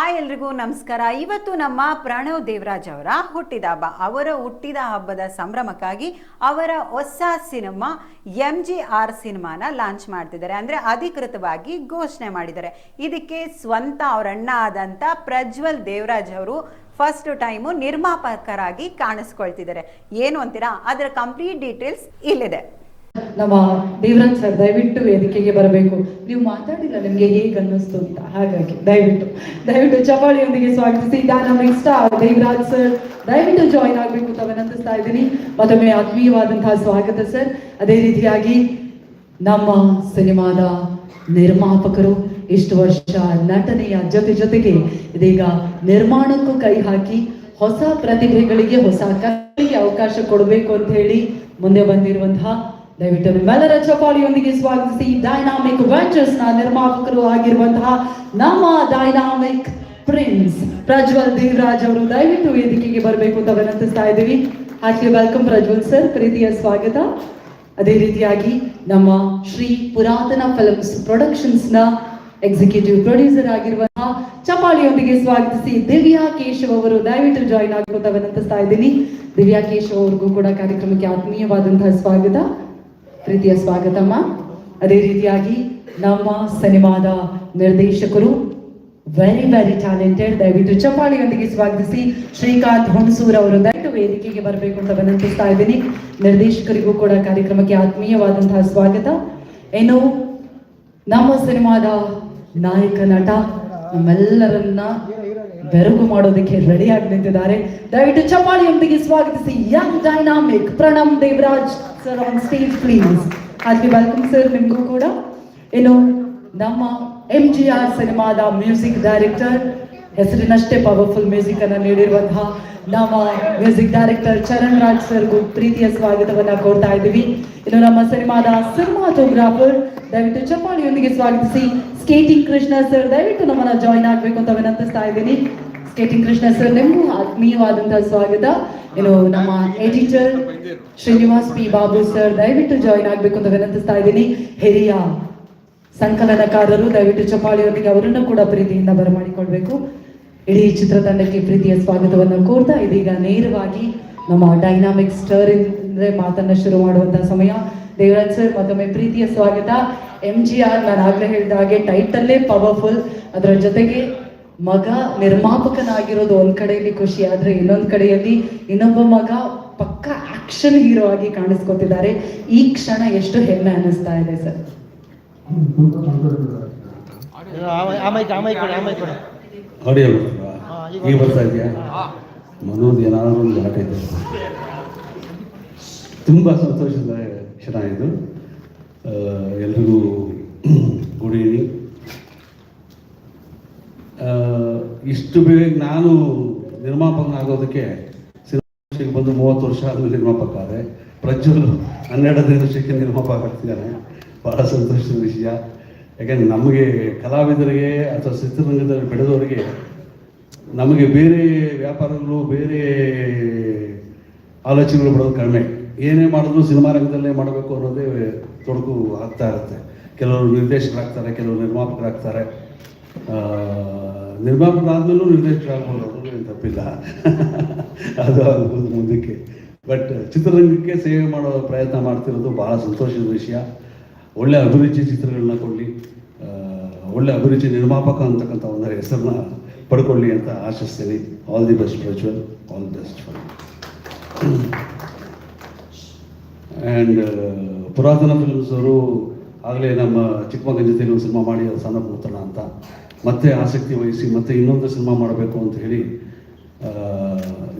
ಎಲ್ರಿಗೂ ನಮಸ್ಕಾರ. ಇವತ್ತು ನಮ್ಮ ಪ್ರಣವ್ ದೇವರಾಜ್ ಅವರ ಹುಟ್ಟಿದ ಹಬ್ಬ. ಅವರ ಹುಟ್ಟಿದ ಹಬ್ಬದ ಸಂಭ್ರಮಕ್ಕಾಗಿ ಅವರ ಹೊಸ ಸಿನಿಮಾ MGR ಸಿನಿಮಾನ ಲಾಂಚ್ ಮಾಡ್ತಿದ್ದಾರೆ, ಅಂದರೆ ಅಧಿಕೃತವಾಗಿ ಘೋಷಣೆ ಮಾಡಿದ್ದಾರೆ. ಇದಕ್ಕೆ ಸ್ವಂತ ಅವರ ಅಣ್ಣ ಆದಂಥ ಪ್ರಜ್ವಲ್ ದೇವರಾಜ್ ಅವರು ಫಸ್ಟ್ ಟೈಮು ನಿರ್ಮಾಪಕರಾಗಿ ಕಾಣಿಸ್ಕೊಳ್ತಿದ್ದಾರೆ. ಏನು ಅಂತೀರಾ? ಅದರ ಕಂಪ್ಲೀಟ್ ಡೀಟೇಲ್ಸ್ ಇಲ್ಲಿದೆ. ನಮ್ಮ ದೇವರಾಜ್ ಸರ್ ದಯವಿಟ್ಟು ವೇದಿಕೆಗೆ ಬರಬೇಕು. ನೀವು ಮಾತಾಡಿಲ್ಲ ನಿಮ್ಗೆ ಹೇಗೆ ಅನ್ನಿಸ್ತು ಅಂತ, ಹಾಗಾಗಿ ದಯವಿಟ್ಟು ಚಪಾಳಿಯೊಂದಿಗೆ ಸ್ವಾಗತಿಸಿ. ಡೈನಾಮಿಕ್ ಸ್ಟಾರ್ ದೇವರಾಜ್ ಸರ್ ದಯವಿಟ್ಟು ಜಾಯಿನ್ ಆಗಬೇಕು ಅಂತ ವಿನಂತಿಸ್ತಾ ಇದ್ದೀನಿ. ಮತ್ತೊಮ್ಮೆ ಆತ್ಮೀಯವಾದಂತಹ ಸ್ವಾಗತ ಸರ್. ಅದೇ ರೀತಿಯಾಗಿ ನಮ್ಮ ಸಿನಿಮಾದ ನಿರ್ಮಾಪಕರು ಇಷ್ಟು ವರ್ಷ ನಟನೆಯ ಜೊತೆಗೆ ಇದೀಗ ನಿರ್ಮಾಣಕ್ಕೂ ಕೈ ಹಾಕಿ ಹೊಸ ಪ್ರತಿಭೆಗಳಿಗೆ ಹೊಸ ಕಲೆಗೆ ಅವಕಾಶ ಕೊಡಬೇಕು ಅಂತ ಹೇಳಿ ಮುಂದೆ ಬಂದಿರುವಂತಹ, ದಯವಿಟ್ಟು ನಿಮ್ಮೆಲ್ಲರ ಚಪಾಳಿಯೊಂದಿಗೆ ಸ್ವಾಗತಿಸಿ ಡೈನಾಮಿಕ್ ವೆಂಚರ್ಸ್ ನ ನಿರ್ಮಾಪಕರು ಆಗಿರುವಂತಹ ನಮ್ಮ ಡೈನಾಮಿಕ್ ಪ್ರಿನ್ಸ್ ಪ್ರಜ್ವಲ್ ದೇವರಾಜ್ ಅವರು ದಯವಿಟ್ಟು ವೇದಿಕೆಗೆ ಬರಬೇಕು ಅಂತ ವಿನಂತಿಸ್ತಾ ಇದ್ದೀವಿ. ಹಾಗೆ ವೆಲ್ಕಮ್ ಪ್ರಜ್ವಲ್ ಸರ್, ಪ್ರೀತಿಯ ಸ್ವಾಗತ. ಅದೇ ರೀತಿಯಾಗಿ ನಮ್ಮ ಶ್ರೀ ಪುರಾತನ ಫಿಲ್ಮ್ಸ್ ಪ್ರೊಡಕ್ಷನ್ಸ್ ನ ಎಕ್ಸಿಕ್ಯೂಟಿವ್ ಪ್ರೊಡ್ಯೂಸರ್ ಆಗಿರುವಂತಹ ಚಪಾಳಿಯೊಂದಿಗೆ ಸ್ವಾಗತಿಸಿ ದಿವ್ಯಾ ಕೇಶವ್ ಅವರು ದಯವಿಟ್ಟು ಜಾಯಿನ್ ಆಗಬೇಕು ಅಂತ ವಿನಂತಿಸ್ತಾ ಇದ್ದೀನಿ. ದಿವ್ಯಾ ಕೇಶವ್ ಅವ್ರಿಗೂ ಕೂಡ ಕಾರ್ಯಕ್ರಮಕ್ಕೆ ಆತ್ಮೀಯವಾದಂತಹ ಸ್ವಾಗತ, ಪ್ರೀತಿಯ ಸ್ವಾಗತಮ್ಮ. ಅದೇ ರೀತಿಯಾಗಿ ನಮ್ಮ ಸಿನಿಮಾದ ನಿರ್ದೇಶಕರು ವೆರಿ ಟ್ಯಾಲೆಂಟೆಡ್, ದಯವಿಟ್ಟು ಚಪಾಳಿಯೊಂದಿಗೆ ಸ್ವಾಗತಿಸಿ ಶ್ರೀಕಾಂತ್ ಹುಣಸೂರ್ ಅವರು ದಯವಿಟ್ಟು ವೇದಿಕೆಗೆ ಬರಬೇಕು ಅಂತ ವಿನಂತಿಸ್ತಾ ಇದ್ದೀನಿ. ನಿರ್ದೇಶಕರಿಗೂ ಕೂಡ ಕಾರ್ಯಕ್ರಮಕ್ಕೆ ಆತ್ಮೀಯವಾದಂತಹ ಸ್ವಾಗತ. ಏನು ನಮ್ಮ ಸಿನಿಮಾದ ನಾಯಕ ನಟ ನಮ್ಮೆಲ್ಲರನ್ನ ಬೆರಗು ಮಾಡೋದಕ್ಕೆ ರೆಡಿ ಆಗಿ ನಿಂತಿದ್ದಾರೆ. ದಯವಿಟ್ಟು ಚಪಾಳಿಯೊಂದಿಗೆ ಸ್ವಾಗತಿಸಿ Young dynamic Pranam Devaraj sir on stage please. ಹಾಗೆ ವೆಲ್ಕಮ್ ಸರ್ ನಿಮಗೂ ಕೂಡ. ಏನು ನಮ್ಮ MGR ಸಿನಿಮಾದ ಮ್ಯೂಸಿಕ್ ಡೈರೆಕ್ಟರ್, ಹೆಸರಿನಷ್ಟೇ ಪವರ್ಫುಲ್ ಮ್ಯೂಸಿಕ್ ಅನ್ನು ನೀಡಿರುವಂತಹ ನಮ್ಮ ಮ್ಯೂಸಿಕ್ ಡೈರೆಕ್ಟರ್ ಚರಣ್ ರಾಜ್ ಸರ್ಗೂ ಪ್ರೀತಿಯ ಸ್ವಾಗತವನ್ನ ಕೋರ್ತಾ ಇದ್ದೀವಿ. ಇನ್ನು ನಮ್ಮ ಸಿನಿಮಾದ ಸಿನಿಮಾಟೋಗ್ರಾಫರ್ ದಯವಿಟ್ಟು ಚಪ್ಪಾಳಿಯೊಂದಿಗೆ ಸ್ವಾಗತಿಸಿ ಸ್ಕೇಟಿಂಗ್ ಕೃಷ್ಣ ಸರ್ ದಯವಿಟ್ಟು ನಮ್ಮನ್ನ ಜಾಯಿನ್ ಆಗ್ಬೇಕು ಅಂತ ವಿನಂತಿಸ್ತಾ ಇದ್ದೀನಿ. ಸ್ಕೇಟಿಂಗ್ ಕೃಷ್ಣ ಸರ್ ನಿಮಗೂ ಆತ್ಮೀಯವಾದಂತಹ ಸ್ವಾಗತ. ಇನ್ನು ನಮ್ಮ editor Srinivas P Babu sir ದಯವಿಟ್ಟು ಜಾಯಿನ್ ಆಗ್ಬೇಕು ಅಂತ ವಿನಂತಿಸ್ತಾ ಇದ್ದೀನಿ. ಹಿರಿಯ ಸಂಕಲನಕಾರರು ದಯವಿಟ್ಟು ಚಪ್ಪಾಳಿಯೊಂದಿಗೆ ಅವರನ್ನು ಕೂಡ ಪ್ರೀತಿಯಿಂದ ಬರಮಾಡಿಕೊಳ್ಬೇಕು. ಇಡೀ ಚಿತ್ರತಂಡಕ್ಕೆ ಪ್ರೀತಿಯ ಸ್ವಾಗತವನ್ನು ಕೋರ್ತಾ ಇದೀಗ ನೇರವಾಗಿ ನಮ್ಮ ಡೈನಾಮಿಕ್ ಸ್ಟಾರ್ ಇಂದ್ರೆ ಮಾತನ್ನ ಶುರು ಮಾಡುವಂತಹ ಸಮಯ. ದೇವರಾಜ್ ಸರ್ ಮತ್ತೊಮ್ಮೆ ಪ್ರೀತಿಯ ಸ್ವಾಗತ. MGR ನಾನು ಆಗ್ಲೇ ಹೇಳಿದ ಹಾಗೆ ಟೈಟಲ್ಲೇ ಪವರ್ಫುಲ್, ಅದರ ಜೊತೆಗೆ ಮಗ ನಿರ್ಮಾಪಕನಾಗಿರೋದು ಒಂದ್ ಕಡೆಯಲ್ಲಿ ಖುಷಿ, ಆದ್ರೆ ಇನ್ನೊಂದ್ ಕಡೆಯಲ್ಲಿ ಇನ್ನೊಬ್ಬ ಮಗ ಪಕ್ಕ ಆಕ್ಷನ್ ಹೀರೋ ಆಗಿ ಕಾಣಿಸ್ಕೊತಿದ್ದಾರೆ. ಈ ಕ್ಷಣ ಎಷ್ಟು ಹೆಮ್ಮೆ ಅನ್ನಿಸ್ತಾ ಇದೆ ಸರ್. ಆಡಿಯೋ ಈಗ ಬರ್ತಾ ಇದೆಯಾ? ಮನೋದ್ ಏನಾದರೂ ಒಂದು ಆಟ ಇದೆ. ತುಂಬ ಸಂತೋಷದ ಕ್ಷಣ ಇದು. ಎಲ್ರಿಗೂ ಗುಡ್ ಈವ್ನಿಂಗ್. ಇಷ್ಟು ಬೇಗ ನಾನು ನಿರ್ಮಾಪಕನಾಗೋದಕ್ಕೆ ಸಿನಿಮಾ ಬಂದು 30 ವರ್ಷ ಆದಮೇಲೆ ನಿರ್ಮಾಪಕ ಆದರೆ, ಪ್ರಜ್ವಲ್ 12 ವರ್ಷಕ್ಕೆ ನಿರ್ಮಾಪಕ ಆಗ್ತಿದ್ದಾನೆ. ಭಾಳ ಸಂತೋಷದ ವಿಷಯ. ಯಾಕೆಂದರೆ ನಮಗೆ ಕಲಾವಿದರಿಗೆ ಅಥವಾ ಚಿತ್ರರಂಗದಲ್ಲಿ ಬೆಳೆದವರಿಗೆ ನಮಗೆ ಬೇರೆ ವ್ಯಾಪಾರಗಳು ಬೇರೆ ಆಲೋಚನೆಗಳು ಬಿಡೋದು ಕಡಿಮೆ. ಏನೇ ಮಾಡಿದ್ರು ಸಿನಿಮಾ ರಂಗದಲ್ಲೇ ಮಾಡಬೇಕು ಅನ್ನೋದೇ ತೊಡಕು ಆಗ್ತಾ ಇರುತ್ತೆ. ಕೆಲವರು ನಿರ್ದೇಶಕರಾಗ್ತಾರೆ, ಕೆಲವರು ನಿರ್ಮಾಪಕರಾಗ್ತಾರೆ. ನಿರ್ಮಾಪಕರಾದ್ಮೇಲೂ ನಿರ್ದೇಶಕರಾಗ್ಬೋದು, ಅದು ಏನು ತಪ್ಪಿಲ್ಲ, ಅದು ಆಗ್ಬೋದು ಮುಂದಕ್ಕೆ. ಬಟ್ ಚಿತ್ರರಂಗಕ್ಕೆ ಸೇವೆ ಮಾಡೋ ಪ್ರಯತ್ನ ಮಾಡ್ತಿರೋದು ಭಾಳ ಸಂತೋಷದ ವಿಷಯ. ಒಳ್ಳೆ ಅಭಿರುಚಿ ಚಿತ್ರಗಳನ್ನ ಕೊಡಲಿ, ಒಳ್ಳೆ ಅಭಿರುಚಿ ನಿರ್ಮಾಪಕ ಅಂತಕ್ಕಂಥ ಒಂದು ಹೆಸರನ್ನ ಪಡ್ಕೊಳ್ಳಿ ಅಂತ ಆಶಿಸ್ತೀನಿ. All the best Prajwal, all the best for. And Puratana films ಅವರು ಆಗಲೇ ನಮ್ಮ ಚಿಕ್ಕಮಗನ ಜೊತೆಲಿ ಒಂದು ಸಿನಿಮಾ ಮಾಡಿ ಸಣ್ಣ ಪುತ್ರನ ಅಂತ ಮತ್ತೆ ಆಸಕ್ತಿ ವಹಿಸಿ ಮತ್ತೆ ಇನ್ನೊಂದು ಸಿನಿಮಾ ಮಾಡಬೇಕು ಅಂತ ಹೇಳಿ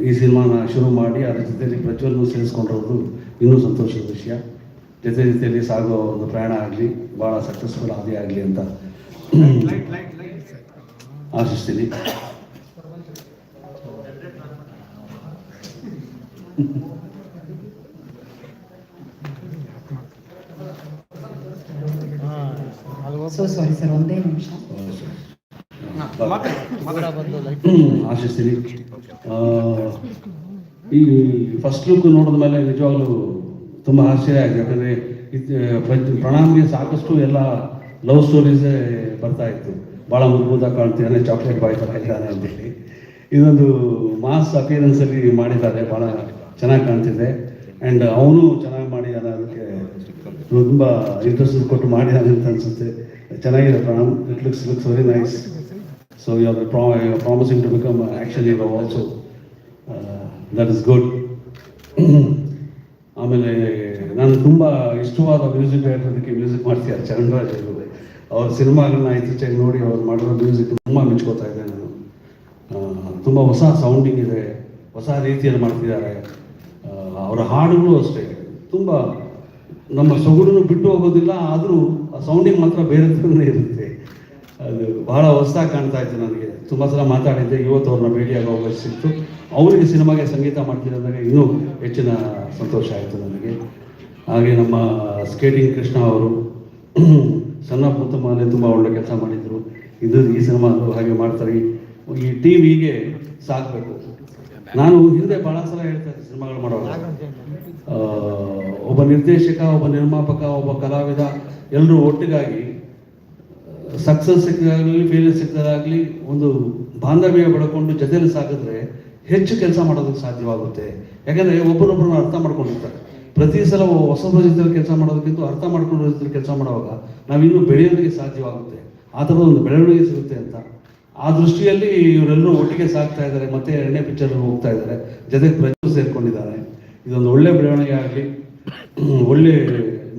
ಈ ಸಿನಿಮಾನ ಶುರು ಮಾಡಿ ಅದರ ಜೊತೆಯಲ್ಲಿ ಪ್ರಜ್ವಲ್ನು ಸೇರಿಸ್ಕೊಂಡಿರೋದು ಇನ್ನೂ ಸಂತೋಷದ ವಿಷಯ. ಜೊತೆಯಲ್ಲಿ ಸಾಗೋ ಒಂದು ಪ್ರಯಾಣ ಆಗಲಿ, ಭಾಳ ಸಕ್ಸಸ್ಫುಲ್ ಆದಿ ಆಗಲಿ ಅಂತ ಆಶಿಸ್ತೀನಿ. ಸಾರಿ ಸರ್, ಒಂದೇ ನಿಮಿಷ ಆಶಿಸ್ತೀನಿ. ಈ ಫಸ್ಟ್ ಲುಕ್ ನೋಡಿದ ಮೇಲೆ ನಿಜವಾಗ್ಲೂ ತುಂಬ ಆಶ್ಚರ್ಯ ಆಗಿದೆ. ಯಾಕಂದರೆ ಪ್ರಣಾಮ್ಗೆ ಸಾಕಷ್ಟು ಎಲ್ಲ ಲವ್ ಸ್ಟೋರೀಸೇ ಬರ್ತಾ ಇತ್ತು. ಭಾಳ ಮುದ್ದಾಗಿ ಕಾಣ್ತಿದ್ದಾನೆ, ಚಾಕ್ಲೇಟ್ ಬಾಯ್ ಥರ ಇದ್ದಾನೆ ಅಂತೇಳಿ ಇದೊಂದು ಮಾಸ್ ಅಪಿಯರೆನ್ಸಲ್ಲಿ ಮಾಡಿದ್ದಾರೆ, ಭಾಳ ಚೆನ್ನಾಗಿ ಕಾಣ್ತಿದೆ. ಆ್ಯಂಡ್ ಅವನು ಚೆನ್ನಾಗಿ ಮಾಡಿದ್ದಾನೆ, ಅದಕ್ಕೆ ತುಂಬ ಇಂಟ್ರೆಸ್ಟ್ ಕೊಟ್ಟು ಮಾಡಿದ್ದಾನೆ ಅಂತ ಅನಿಸುತ್ತೆ. ಚೆನ್ನಾಗಿದೆ Pranam, it looks very nice. So you are promising to become action hero also, that is good. ಆಮೇಲೆ ನಾನು ತುಂಬ ಇಷ್ಟವಾದ ಮ್ಯೂಸಿಕ್ ಡೈರೆಕ್ಟರ್ಗೆ ಮ್ಯೂಸಿಕ್ ಮಾಡ್ತಿದ್ದಾರೆ ಚರಣ್ರಾಜ್ ಅವರು. ಅವ್ರ ಸಿನಿಮಾಗಳನ್ನ ಇತ್ತೀಚೆಗೆ ನೋಡಿ ಅವ್ರು ಮಾಡಿರೋ ಮ್ಯೂಸಿಕ್ ತುಂಬ ಮೆಚ್ಕೋತಾ ಇದ್ದೆ ನಾನು. ತುಂಬ ಹೊಸ ಸೌಂಡಿಂಗ್ ಇದೆ, ಹೊಸ ರೀತಿಯಲ್ಲಿ ಮಾಡ್ತಿದ್ದಾರೆ. ಅವರ ಹಾಡುಗಳು ಅಷ್ಟೇ ತುಂಬ ನಮ್ಮ ಸೊಗಡನ್ನು ಬಿಟ್ಟು ಹೋಗೋದಿಲ್ಲ, ಆದರೂ ಆ ಸೌಂಡಿಂಗ್ ಮಾತ್ರ ಬೇರೆ ಥರನೇ ಇರುತ್ತೆ. ಅದು ಬಹಳ ಹೊಸದಾಗಿ ಕಾಣ್ತಾ ಇತ್ತು ನನಗೆ. ತುಂಬ ಸಲ ಮಾತಾಡಿದ್ದೆ, ಇವತ್ತು ಅವ್ರನ್ನ ಭೇಟಿಯಾಗೋ ಅವಕಾಶ ಸಿಕ್ತು. ಅವರಿಗೆ ಸಿನಿಮಾಗೆ ಸಂಗೀತ ಮಾಡ್ತಿರೋದಾಗ ಇನ್ನೂ ಹೆಚ್ಚಿನ ಸಂತೋಷ ಆಯಿತು ನನಗೆ. ಹಾಗೆ ನಮ್ಮ ಸ್ಕೇಟಿಂಗ್ ಕೃಷ್ಣ ಅವರು ಸಣ್ಣ ಮುತ್ತಮ್ಮನೇ ತುಂಬ ಒಳ್ಳೆ ಕೆಲಸ ಮಾಡಿದರು. ಈ ಸಿನಿಮಾದು ಹಾಗೆ ಮಾಡ್ತಾರೆ. ಈ ಟೀಮ್ ಹೀಗೆ ಸಾಕಬೇಕು. ನಾನು ಹಿಂದೆ ಭಾಳ ಸಲ ಹೇಳ್ತಾ ಇದ್ದೆ, ಸಿನಿಮಾಗಳು ಮಾಡುವಾಗ ಒಬ್ಬ ನಿರ್ದೇಶಕ, ಒಬ್ಬ ನಿರ್ಮಾಪಕ, ಒಬ್ಬ ಕಲಾವಿದ ಎಲ್ಲರೂ ಒಟ್ಟಿಗಾಗಿ ಸಕ್ಸಸ್ ಸಿಕ್ಕಿದಾಗಲಿ ಫೇಲ್ಯೂರ್ ಸಿಕ್ಕಿದಾಗಲಿ ಒಂದು ಬಾಂಧವ್ಯ ಬೆಳ್ಕೊಂಡು ಜೊತೆಯಲ್ಲಿ ಸಾಕಿದ್ರೆ ಹೆಚ್ಚು ಕೆಲಸ ಮಾಡೋದಕ್ಕೆ ಸಾಧ್ಯವಾಗುತ್ತೆ. ಯಾಕಂದರೆ ಒಬ್ಬರೊಬ್ಬರನ್ನ ಅರ್ಥ ಮಾಡ್ಕೊಂಡಿರ್ತಾರೆ. ಪ್ರತಿ ಸಲ ಹೊಸಬ್ರ ಜೊತೆಲಿ ಕೆಲಸ ಮಾಡೋದಕ್ಕಿಂತ ಅರ್ಥ ಮಾಡ್ಕೊಂಡು ಜೊತೆ ಕೆಲಸ ಮಾಡುವಾಗ ನಾವಿನ್ನೂ ಬೆಳೆಯೋದಕ್ಕೆ ಸಾಧ್ಯವಾಗುತ್ತೆ, ಆ ಥರದ ಒಂದು ಬೆಳವಣಿಗೆ ಸಿಗುತ್ತೆ ಅಂತ. ಆ ದೃಷ್ಟಿಯಲ್ಲಿ ಇವರೆಲ್ಲರೂ ಒಟ್ಟಿಗೆ ಸಾಗ್ತಾ ಇದ್ದಾರೆ, ಮತ್ತೆ 2ನೇ ಪಿಕ್ಚರ್ ಹೋಗ್ತಾ ಇದ್ದಾರೆ, ಜೊತೆಗೆ ಪ್ರಜೆಗಳು ಸೇರ್ಕೊಂಡಿದ್ದಾರೆ. ಇದೊಂದು ಒಳ್ಳೆ ಬೆಳವಣಿಗೆ ಆಗಲಿ, ಒಳ್ಳೆ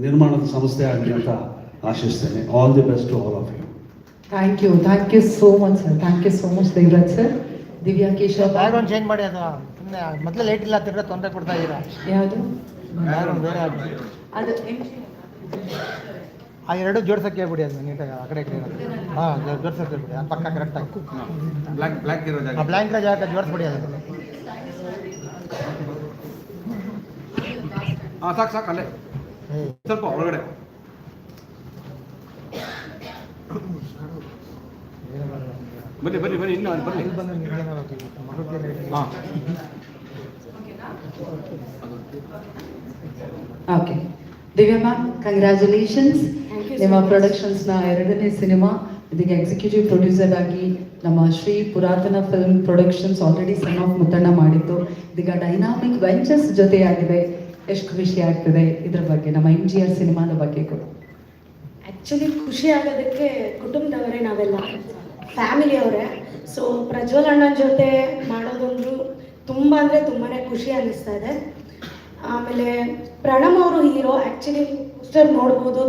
ನಿರ್ಮಾಣದ ಸಂಸ್ಥೆ ಆಗಲಿ ಅಂತ ಆಶಿಸ್ತೇನೆ. All the best to all of you. Thank you so much sir. Thank you so much Devaraj sir. Divya Keshav background change ಮಾಡಿ, ಅದು ಸುಮ್ಮನೆ ಮೊದಲೇ ಲೇಟ್ ಇಲ್ಲ ತಿರ್ಗಾ ತೊಂದರೆ ಕೊಡ್ತಾ ಇದ್ದೀರಾ. ಯಾವುದು ಬ್ಯಾಕ್ಗ್ರೌಂಡ್ ಬೇರೆ ಅದು ಆ ಎರಡು ಜೋಡ್ಸಕ್ಕೆ ಹೇಳ್ಬಿಡಿ, ಅದು ನೀಟಾಗಿ ಆ ಕಡೆ ಈ ಕಡೆ ಹಾಂ ಜೋಡ್ಸಕ್ಕೆ ಹೇಳ್ಬಿಡಿ, ಆ ಪಕ್ಕ ಕರೆಕ್ಟಾಗಿ ಬ್ಲ್ಯಾಕ್ ಇರೋ ಜಾಗ, ಆ ಬ್ಲ್ಯಾಂಕ್ ಇರೋ ಜಾಗ ಜೋಡಿಸ್ಬಿಡಿ ಅದು. ಹಾಂ ಸಾಕು ಅಲ್ಲೇ ಸ್ವಲ್ಪ ಒಳಗಡೆ. ಬನ್ನಿ ಇನ್ನು ಬನ್ನಿ. ಇಲ್ಲಿ ಬಂದು ನಿಮ್ಗೆ ಹಾಂ ಓಕೆ. Divya ma'am, congratulations. ನಿಮ್ಮ ಪ್ರೊಡಕ್ಷನ್ಸ್ನ 2ನೇ ಸಿನಿಮಾ, ಇದಕ್ಕೆ ಎಕ್ಸಿಕ್ಯೂಟಿವ್ ಪ್ರೊಡ್ಯೂಸರ್ ಆಗಿ ನಮ್ಮ Shri Puratana film productions already son of Muttanna ಮಾಡಿತ್ತು. ಇದೀಗ ಡೈನಾಮಿಕ್ ವೆಂಚರ್ಸ್ ಜೊತೆಯಾಗಿದೆ. ಎಷ್ಟು ಖುಷಿ ಆಗ್ತದೆ ಇದ್ರ ಬಗ್ಗೆ, ನಮ್ಮ MGR ಸಿನಿಮಾದ ಬಗ್ಗೆ ಕೂಡ? ಆ್ಯಕ್ಚುಲಿ ಖುಷಿ ಆಗೋದಕ್ಕೆ ಕುಟುಂಬದವರೇ, ನಾವೆಲ್ಲ ಫ್ಯಾಮಿಲಿಯವರೇ. ಸೊ ಪ್ರಜ್ವಲ್ ಅಣ್ಣನ ಜೊತೆ ಮಾಡೋದೊಂದು ತುಂಬ ಅಂದರೆ ತುಂಬಾ ಖುಷಿ ಅನ್ನಿಸ್ತಾ ಇದೆ. ಆಮೇಲೆ ಪ್ರಣಮ್ ಅವರು ಹೀರೋ, ಆ್ಯಕ್ಚುಲಿ ಪೋಸ್ಟರ್ ನೋಡ್ಬೋದು,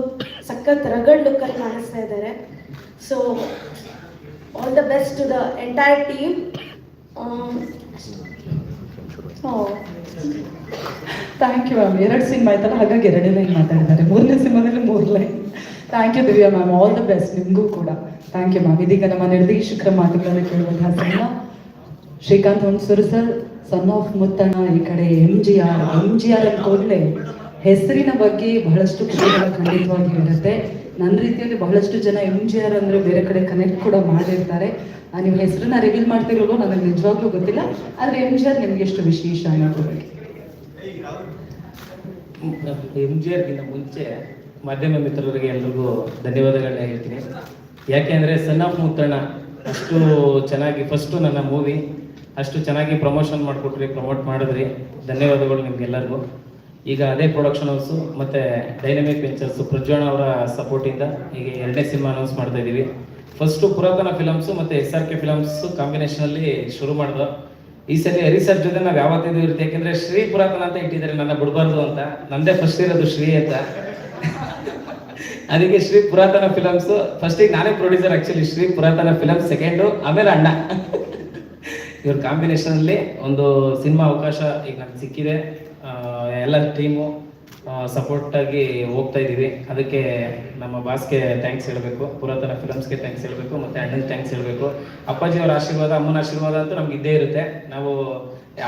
ಸಖತ್ ರಗಡ್ ಲುಕ್ಕಲ್ಲಿ ಕಾಣಿಸ್ತಾ ಇದ್ದಾರೆ. So all the best to the entire team. Thank you ma'am. 2 cinema ಆಯ್ತಲ್ಲ, ಹಾಗಾಗಿ 2 ಲೈನ್ ಮಾತಾಡಿದ್ದಾರೆ. 3ನೇ ಸಿನಿಮಾದಲ್ಲಿ 3 line. Thank you Divya ma'am, all the best ನಿಮಗೂ ಕೂಡ. Thank you ma'am. ಇದೀಗ ನಮ್ಮ ನಿರ್ದೇಶಕರ ಮಾತುಗಳನ್ನು ಕೇಳುವಂತಹ cinema Srikanth Hunsur sir, son of Muthanna. ಈ ಕಡೆ MGR ಅಂದ್ಕೊಂಡ್ರೆ ಹೆಸರಿನ ಬಗ್ಗೆ ಬಹಳಷ್ಟು ವಿಷಯಗಳು ಖಂಡಿತವಾಗಿ ಇರುತ್ತೆ. ನನ್ನ ರೀತಿಯಲ್ಲಿ ಬಹಳಷ್ಟು ಜನ MGR ಅಂದರೆ ಬೇರೆ ಕಡೆ ಕನೆಕ್ಟ್ ಕೂಡ ಮಾಡಿರ್ತಾರೆ. ನೀವು ಹೆಸರನ್ನ ರಿವೀಲ್ ಮಾಡ್ತಿರೋದು ನನಗೆ ನಿಜವಾಗ್ಲೂ ಗೊತ್ತಿಲ್ಲ, ಆದರೆ MGR ನಿಮ್ಗೆ ಎಷ್ಟು ವಿಶೇಷ ಅನ್ನೋದ್ರ ಬಗ್ಗೆ? MGRಗಿಂತ ಮುಂಚೆ ಮಾಧ್ಯಮ ಮಿತ್ರರಿಗೆ ಎಲ್ರಿಗೂ ಧನ್ಯವಾದಗಳನ್ನ ಹೇಳ್ತೀನಿ. ಯಾಕೆಂದರೆ ಸನ್ ಆಫ್ ಮುತ್ತಣ್ಣ ಅಷ್ಟು ಚೆನ್ನಾಗಿ, ಫಸ್ಟು ನನ್ನ ಮೂವಿ ಅಷ್ಟು ಚೆನ್ನಾಗಿ ಪ್ರಮೋಟ್ ಮಾಡಿದ್ರಿ. ಧನ್ಯವಾದಗಳು ನಿಮ್ಗೆಲ್ಲರಿಗೂ. ಈಗ ಅದೇ ಪ್ರೊಡಕ್ಷನ್ ಹೌಸು ಮತ್ತು ಡೈನಮಿಕ್ ವೆಂಚರ್ಸು ಪ್ರಜ್ವಲ್ ಅವರ ಸಪೋರ್ಟಿಂದ ಈಗ 2ನೇ ಸಿನಿಮಾ ಅನೌನ್ಸ್ ಮಾಡ್ತಾ ಇದ್ದೀವಿ. ಫಸ್ಟು ಪುರಾತನ ಫಿಲಮ್ಸು ಮತ್ತು SRK ಫಿಲಮ್ಸು ಕಾಂಬಿನೇಷನಲ್ಲಿ ಶುರು ಮಾಡಿದ್ರು. ಈ ಸಲ ಹರಿಸರ್ ಜೊತೆ ನಾವು ಯಾವತ್ತಿದ್ದು ಇರುತ್ತೆ, ಯಾಕೆಂದರೆ ಶ್ರೀ ಪುರಾತನ ಅಂತ ಇಟ್ಟಿದ್ದಾರೆ, ನನ್ನ ಬಿಡಬಾರ್ದು ಅಂತ. ನಂದೇ ಫಸ್ಟ್ ಇರೋದು ಶ್ರೀ ಅಂತ, ಅದಕ್ಕೆ ಶ್ರೀ ಪುರಾತನ ಫಿಲಮ್ಸು. ಫಸ್ಟಿಗೆ ನಾನೇ ಪ್ರೊಡ್ಯೂಸರ್ ಆ್ಯಕ್ಚುಲಿ, ಶ್ರೀ ಪುರಾತನ ಫಿಲಮ್ಸ್ ಸೆಕೆಂಡು, ಆಮೇಲೆ ಅಣ್ಣ. ಇವ್ರ ಕಾಂಬಿನೇಷನಲ್ಲಿ ಒಂದು ಸಿನಿಮಾ ಅವಕಾಶ ಈಗ ನನಗೆ ಸಿಕ್ಕಿದೆ. ಎಲ್ಲ ಟೀಮು ಸಪೋರ್ಟಾಗಿ ಹೋಗ್ತಾ ಇದ್ದೀವಿ. ಅದಕ್ಕೆ ನಮ್ಮ ಬಾಸ್ಗೆ ಥ್ಯಾಂಕ್ಸ್ ಹೇಳಬೇಕು, ಪುರಾತನ ಫಿಲಮ್ಸ್ಗೆ ಥ್ಯಾಂಕ್ಸ್ ಹೇಳಬೇಕು, ಮತ್ತು ಅಣ್ಣನಿಗೆ ಥ್ಯಾಂಕ್ಸ್ ಹೇಳಬೇಕು. ಅಪ್ಪಾಜಿಯವರ ಆಶೀರ್ವಾದ, ಅಮ್ಮನ ಆಶೀರ್ವಾದ ಅಂತೂ ನಮ್ಗೆ ಇದ್ದೇ ಇರುತ್ತೆ. ನಾವು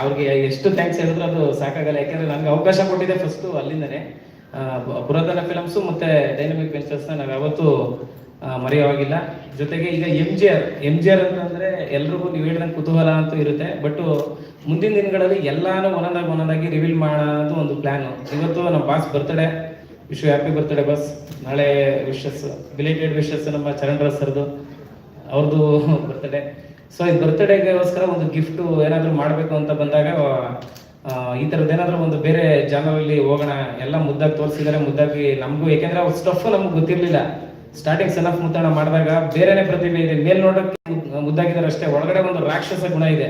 ಅವ್ರಿಗೆ ಎಷ್ಟು ಥ್ಯಾಂಕ್ಸ್ ಹೇಳಿದ್ರು ಅದು ಸಾಕಾಗಲ್ಲ. ಯಾಕೆಂದರೆ ನನಗೆ ಅವಕಾಶ ಕೊಟ್ಟಿದೆ ಫಸ್ಟು ಅಲ್ಲಿಂದನೇ. ಪುರಾತನ ಫಿಲಮ್ಸು ಮತ್ತು ಡೈನಮಿಕ್ ವೆಂಚರ್ಸ್ನ ನಾವು ಯಾವತ್ತೂ ಮರೆಯೋವಾಗಿಲ್ಲ. ಜೊತೆಗೆ ಈಗ MGR ಅಂತಂದರೆ ಎಲ್ರಿಗೂ ನೀವು ಹೇಳಿದಂಗೆ ಕುತೂಹಲ ಅಂತೂ ಇರುತ್ತೆ. ಬಟ್ ಮುಂದಿನ ದಿನಗಳಲ್ಲಿ ಎಲ್ಲಾನು ಒಂದೊಂದಾಗಿ ರಿವೀಲ್ ಮಾಡೋದು ಒಂದು ಪ್ಲ್ಯಾನು. ಇವತ್ತು ನಮ್ಮ boss birthday, wish happy birthday boss. ನಾಳೆ ವಿಶಸ್, ಬಿಲೇಟೆಡ್ ವಿಶಸ್ ನಮ್ಮ ಚರಣ್ರಾಜ್ ಸರ್ದು. ಅವ್ರದ್ದು ಬರ್ತ್ಡೇ. ಸೊ ಈ ಬರ್ತ್ಡೇಗೋಸ್ಕರ ಒಂದು ಗಿಫ್ಟು ಏನಾದರೂ ಮಾಡಬೇಕು ಅಂತ ಬಂದಾಗ ಈ ಥರದ್ದು ಏನಾದರೂ ಒಂದು ಬೇರೆ ಜಾನರಲ್ಲಿ ಹೋಗೋಣ, ಎಲ್ಲ ಮುದ್ದಾಗಿ ತೋರಿಸಿದ್ದಾರೆ. ಮುದ್ದಾಗಿ ನಮಗೂ, ಯಾಕೆಂದ್ರೆ ಅವ್ರ ಸ್ಟಫ್ ನಮ್ಗೆ ಗೊತ್ತಿರಲಿಲ್ಲ. ಸ್ಟಾರ್ಟಿಂಗ್ ಸನ್ ಆಫ್ ಮುತ್ತಣ್ಣ ಮಾಡಿದಾಗ ಬೇರೆನೇ ಪ್ರತಿಭೆ ಇದೆ, ಮೇಲ್ ನೋಡೋಕ್ಕೆ ಮುದ್ದಾಗಿದ್ದಾರೆ ಅಷ್ಟೇ, ಒಳಗಡೆ ಒಂದು ರಾಕ್ಷಸ ಗುಣ ಇದೆ.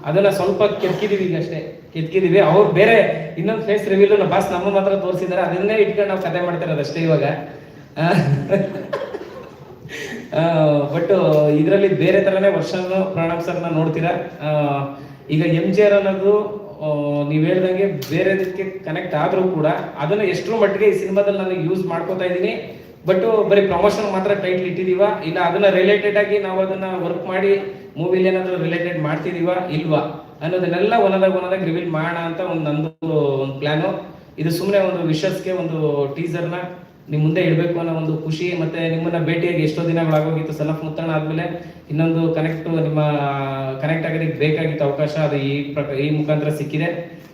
ಅದನ್ನ ಸ್ವಲ್ಪ ಕೆತ್ಕಿದೀವಿ, ಈಗ ಅಷ್ಟೇ ಕೆತ್ಕಿದೀವಿ. ಅವ್ರು ಬೇರೆ ಇನ್ನೊಂದು ಫೇಸ್ ರಿವೀಲ್ ಬಾಸ್ ನಮ್ಮ ಮಾತ್ರ ತೋರಿಸಿದ್ದಾರೆ, ಅದನ್ನೇ ಇಟ್ಕೊಂಡು ನಾವು ಕತೆ ಮಾಡ್ತಿರೋದು ಅಷ್ಟೇ ಇವಾಗ. ಬಟ್ ಇದರಲ್ಲಿ ಬೇರೆ ತರನೇ ವರ್ಷನೂ ಪ್ರಣವ್ ಸರ್ನ ನೋಡ್ತೀರಾ. ಈಗ MGR ಅನ್ನೋದು ನೀವು ಹೇಳ್ದಂಗೆ ಬೇರೆದಕ್ಕೆ ಕನೆಕ್ಟ್ ಆದ್ರೂ ಕೂಡ ಅದನ್ನ ಎಷ್ಟರ ಮಟ್ಟಿಗೆ ಈ ಸಿನಿಮಾದಲ್ಲಿ ನಾನು ಯೂಸ್ ಮಾಡ್ಕೋತಾ ಇದ್ದೀನಿ. ಬಟ್ ಬರೀ ಪ್ರಮೋಷನ್ ಮಾತ್ರ ಟೈಟ್ಲ್ ಇಟ್ಟಿದೀವ, ಇಲ್ಲ ಅದನ್ನ ರಿಲೇಟೆಡ್ ಆಗಿ ನಾವು ಅದನ್ನ ವರ್ಕ್ ಮಾಡಿ ಮೂವಿಲಿ ಏನಾದ್ರು ರಿಲೇಟೆಡ್ ಮಾಡ್ತಿದೀವ ಇಲ್ವಾ ಅನ್ನೋದನ್ನೆಲ್ಲ ಒಂದೊಂದಾಗಿ ರಿವೀಲ್ ಮಾಡೋಣ ಅಂತ ನಂದು ಒಂದು ಪ್ಲಾನು. ಇದು ಸುಮ್ಮನೆ ಒಂದು ವಿಷಸ್ಗೆ ಒಂದು ಟೀಸರ್ನ ನಿಮ್ಮ ಮುಂದೆ ಇಡಬೇಕು ಅನ್ನೋ ಒಂದು ಖುಷಿ, ಮತ್ತೆ ನಿಮ್ಮನ್ನ ಭೇಟಿಯಾಗಿ ಎಷ್ಟೋ ದಿನಗಳಾಗೋಗಿತ್ತು. ಸನ್ ಆಫ್ ಮುತ್ತಣ್ಣ ಆದ್ಮೇಲೆ ಇನ್ನೊಂದು ನಿಮ್ಮ ಕನೆಕ್ಟ್ ಆಗೋದಕ್ಕೆ ಬೇಕಾಗಿತ್ತು ಅವಕಾಶ, ಅದು ಈ ಮುಖಾಂತರ ಸಿಕ್ಕಿದೆ.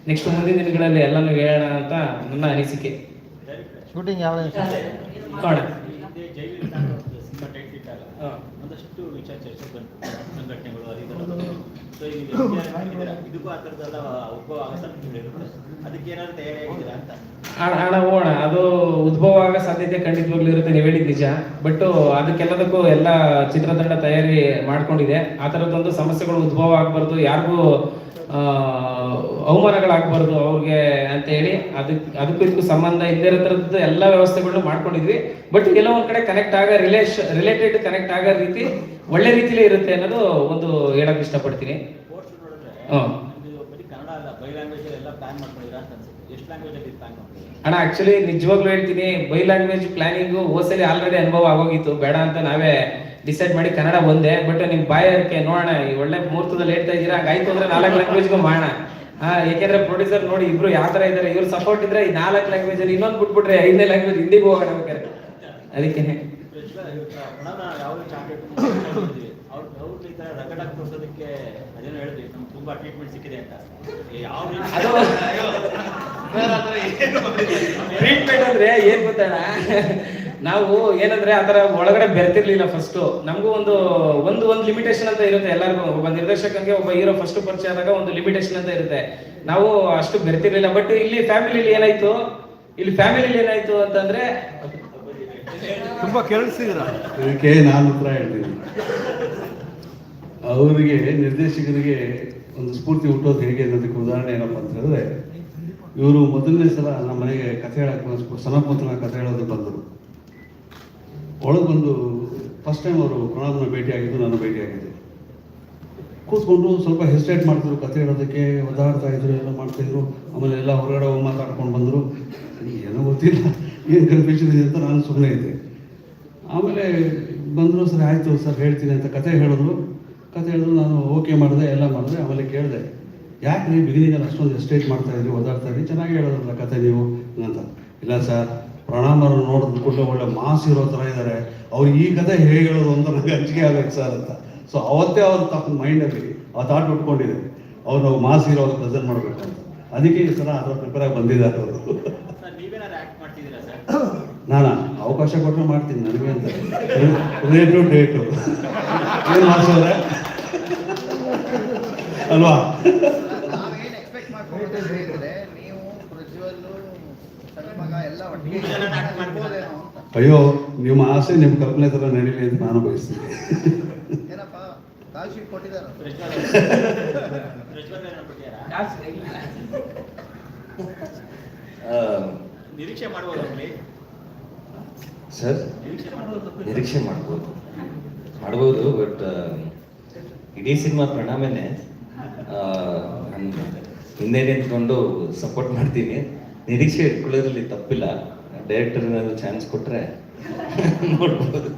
ನೆಕ್ಸ್ಟ್ ಮುಂದಿನ ದಿನಗಳಲ್ಲಿ ಎಲ್ಲಾನು ಹೇಳೋಣ ಅಂತ ನನ್ನ ಅನಿಸಿಕೆ. ಶೂಟಿಂಗ್ ಯಾವ ನೋಡ ಒಂದಷ್ಟು ವಿಚಾರ ಚರ್ಚೆ ಬಂತು, ಸಂಘಟನೆಗಳು ಸೊ ಇದಕ್ಕೂ ಆ ಥರದ್ದೆಲ್ಲ ಉದ್ಭವ ಆಗೋ ಸಾಧ್ಯತೆಗಳಿರುತ್ತೆ, ಅದಕ್ಕೆ ಏನಾದ್ರು ತಯಾರಿಯಾಗಿದ್ದೀರಾ ಅಂತ? ಹೋಗೋಣ, ಅದು ಉದ್ಭವ ಆಗೋ ಸಾಧ್ಯತೆ ಖಂಡಿತವಾಗ್ಲೂ ಇರುತ್ತೆ, ನೀವು ಹೇಳಿದ್ ನಿಜ. ಬಟ್ ಅದಕ್ಕೆಲ್ಲದಕ್ಕೂ ಎಲ್ಲ ಚಿತ್ರತಂಡ ತಯಾರಿ ಮಾಡ್ಕೊಂಡಿದೆ. ಆ ಥರದ್ದೊಂದು ಸಮಸ್ಯೆಗಳು ಉದ್ಭವ ಆಗ್ಬಾರ್ದು, ಯಾರಿಗೂ ಅವಮಾನಗಳಾಗಬಾರ್ದು ಅವ್ರಿಗೆ ಅಂತ ಹೇಳಿ ಅದಕ್ಕೂ ಇದಕ್ಕೂ ಸಂಬಂಧ ಇಲ್ಲದೇ ಇರೋ ಥರದ್ದು ಎಲ್ಲ ವ್ಯವಸ್ಥೆಗಳನ್ನು ಮಾಡ್ಕೊಂಡಿದ್ವಿ. ಬಟ್ ಎಲ್ಲೋ ಒಂದ್ ಕಡೆ ಕನೆಕ್ಟ್ ಆಗ ರಿಲೇಟೆಡ್ ಕನೆಕ್ಟ್ ಆಗೋ ರೀತಿ ಒಳ್ಳೆ ರೀತಿಲೇ ಇರುತ್ತೆ ಅನ್ನೋದು ಒಂದು ಹೇಳಕ್ ಇಷ್ಟಪಡ್ತೀನಿ. ಅಣ್ಣ ಆಕ್ಚುಲಿ ನಿಜವಾಗ್ಲೂ ಹೇಳ್ತೀನಿ, ಬೈ ಲ್ಯಾಂಗ್ವೇಜ್ ಪ್ಲಾನಿಂಗು ಹೋಸಲಿ ಆಲ್ರೆಡಿ ಅನುಭವ ಆಗೋಗಿತ್ತು, ಬೇಡ ಅಂತ ನಾವೇ ಡಿಸೈಡ್ ಮಾಡಿ ಕನ್ನಡ ಒಂದೇ. ಬಟ್ ನಿಮ್ ಬಾಯಕ್ಕೆ ನೋಡೋಣ, ಈ ಒಳ್ಳೆ ಮುಹೂರ್ತದಲ್ಲಿ ಹೇಳ್ತಾ ಇದ್ದೀರಾ, ಹಂಗಾಯ್ತು ಅಂದ್ರೆ 4 ಲ್ಯಾಂಗ್ವೇಜ್ಗೂ ಮಾಡೋಣ. ಯಾಕೆಂದ್ರೆ ಪ್ರೊಡ್ಯೂಸರ್ ನೋಡಿ ಇಬ್ರು ಯಾವ ತರ ಇದಾರೆ, ಇವ್ರು ಸಪೋರ್ಟ್ ಇದ್ರೆ ಈ 4 ಲ್ಯಾಂಗ್ವೇಜ್ ಅಲ್ಲಿ ಇನ್ನೊಂದು ಬಿಟ್ಬಿಟ್ರೆ 5ನೇ ಲ್ಯಾಂಗ್ವೇಜ್ ಹಿಂದಿಗೂ ಹೋಗೋಣ ಬೇಕಾದ್ರೆ. ಅದಕ್ಕೆ ತುಂಬಾ ಟ್ರೀಟ್ಮೆಂಟ್ ಸಿಕ್ಕಿದೆ ಅಂತ. ಅದು ಟ್ರೀಟ್ಮೆಂಟ್ ಅಂದ್ರೆ ಏನ್ ಗೊತ್ತಣ್ಣ, ನಾವು ಏನಂದ್ರೆ ಆತರ ಒಳಗಡೆ ಬೆರ್ತಿರ್ಲಿಲ್ಲ. ಫಸ್ಟ್ ನಮಗೂ ಒಂದು ಲಿಮಿಟೇಷನ್ ಅಂತ ಇರುತ್ತೆ ಎಲ್ಲರಿಗೂ. ಒಬ್ಬ ನಿರ್ದೇಶಕನಿಗೆ ಒಬ್ಬ ಹೀರೋ ಫಸ್ಟ್ ಪರಿಚಯ ಆದಾಗ ಒಂದು ಲಿಮಿಟೇಷನ್ ಅಂತ ಇರುತ್ತೆ, ನಾವು ಅಷ್ಟು ಬೆರ್ತಿರ್ಲಿಲ್ಲ. ಬಟ್ ಇಲ್ಲಿ ಫ್ಯಾಮಿಲಿಲಿ ಏನಾಯ್ತು ಅಂತಂದ್ರೆ ತುಂಬಾ ಕೇಳಿಸ್ತಿದ್ರ ಅದಕ್ಕೆ ನಾನು ಉತ್ತರ ಹೇಳ್ತೀನಿ. ಅವರಿಗೆ ನಿರ್ದೇಶಕರಿಗೆ ಒಂದು ಸ್ಫೂರ್ತಿ ಹುಟ್ಟೋದು ಹೇಗೆ ಅನ್ನೋದಕ್ಕೆ ಉದಾಹರಣೆ ಏನಪ್ಪ ಅಂತ ಹೇಳಿದ್ರೆ, ಇವರು ಮೊದಲನೇ ಸಲ ನಮ್ಮ ಮನೆಗೆ ಕಥೆ ಹೇಳಕ್ಕೆ ಸನ್ ಆಫ್ ಮುತ್ತಣ್ಣ ಕಥೆ ಹೇಳೋದಕ್ಕೆ ಬಂದರು. ಒಳಗೆ ಬಂದು ಫಸ್ಟ್ ಟೈಮ್ ಅವರು ಪ್ರಣವ್ನ ಭೇಟಿಯಾಗಿದ್ದು, ನಾನು ಭೇಟಿಯಾಗಿದ್ದೆ. ಕೂತ್ಕೊಂಡು ಸ್ವಲ್ಪ ಹೆಸಿಟೇಟ್ ಮಾಡ್ತಿದ್ರು, ಕಥೆ ಹೇಳೋದಕ್ಕೆ ಒದ್ದಾಡ್ತಾ ಇದ್ರು, ಎಲ್ಲ ಮಾಡ್ತಾಯಿದ್ರು. ಆಮೇಲೆ ಎಲ್ಲ ಹೊರಗಡೆ ಹೋಗಿ ಮಾತಾಡ್ಕೊಂಡು ಬಂದರು. ಏನೋ ಗೊತ್ತಿಲ್ಲ, ಏನು ಕನ್ಫ್ಯೂಷನ್ ಇದೆ ಅಂತ ನಾನು ಸುಮ್ಮನೆ ಇದ್ದೆ. ಆಮೇಲೆ ಬಂದರು, ಸರಿ ಆಯಿತು ಸರ್ ಹೇಳ್ತೀನಿ ಅಂತ ಕಥೆ ಹೇಳಿದ್ರು. ನಾನು ಓಕೆ ಮಾಡಿದೆ, ಎಲ್ಲ ಮಾಡಿದೆ. ಆಮೇಲೆ ಕೇಳಿದೆ, ಯಾಕೆ ನೀವು ಬಿಗಿನಿಂಗಲ್ಲಿ ಅಷ್ಟೊಂದು ಎಸ್ಟೇಟ್ ಮಾಡ್ತಾಯಿದ್ರಿ, ಓದಾಡ್ತಾಯಿದ್ರಿ, ಚೆನ್ನಾಗಿ ಹೇಳೋದ್ರಲ್ಲ ಕತೆ ನೀವು ಅಂತ. ಇಲ್ಲ ಸರ್, ಪ್ರಣಾಮರು ನೋಡಿದ ಕೂಡಲೇ ಒಳ್ಳೆ ಮಾಸ್ ಇರೋ ಥರ ಇದ್ದಾರೆ, ಅವ್ರು ಈ ಕತೆ ಹೇಗೆ ಹೇಳೋದು ಅಂತ ನನಗೆ ಅಂಜಿಕೆ ಆಗಬೇಕು ಸರ್ ಅಂತ. ಸೊ ಅವತ್ತೇ ಅವ್ರ ಮೈಂಡಲ್ಲಿ ಆ ಥಾಟ್ ಉಟ್ಕೊಂಡಿದೆ, ಅವ್ರು ನಾವು ಮಾಸ್ ಇರೋದು ಪ್ರೆಸೆಂಟ್ ಮಾಡಬೇಕು ಅಂತ. ಅದಕ್ಕೆ ಈ ಸಲ ಅದರ ಪ್ರಿಪೇರ್ ಆಗಿ ಬಂದಿದ್ದಾರೆ ಅವರು. ನಾನಾ ಅವಕಾಶ ಕೊಟ್ಟರೆ ಮಾಡ್ತೀನಿ, ನನಗೆ ಅಂತ ರೇಟು ಡೇಟು ಏನು ಮಾಡ್ಸೋದ್ರೆ ಅಲ್ವಾ? ಅಯ್ಯೋ, ನಿಮ್ಮ ಆಸೆ ನಿಮ್ಮ ಕಲ್ಪನೆ ಥರ ನಡೀಲಿ ಅಂತ ನಾನು ಬಯಸ್ತೀನಿ. ನಿರೀಕ್ಷೆ ಮಾಡ್ಬೋದು ಸರ್, ನಿರೀಕ್ಷೆ ಮಾಡ್ಬೋದು. ಬಟ್ ಇಡೀ ಸಿನಿಮಾ ಪ್ರಣಾಮನೇ ನಾನು ಹಿಂದೆ ನಿಂತ್ಕೊಂಡು ಸಪೋರ್ಟ್ ಮಾಡ್ತೀನಿ. ನಿರೀಕ್ಷೆ ಇಟ್ಕೊಳ್ಳೋದ್ರಲ್ಲಿ ತಪ್ಪಿಲ್ಲ. ಡೈರೆಕ್ಟರ್ ಏನಾದ್ರು ಚಾನ್ಸ್ ಕೊಟ್ಟರೆ ನೋಡ್ಬೋದು.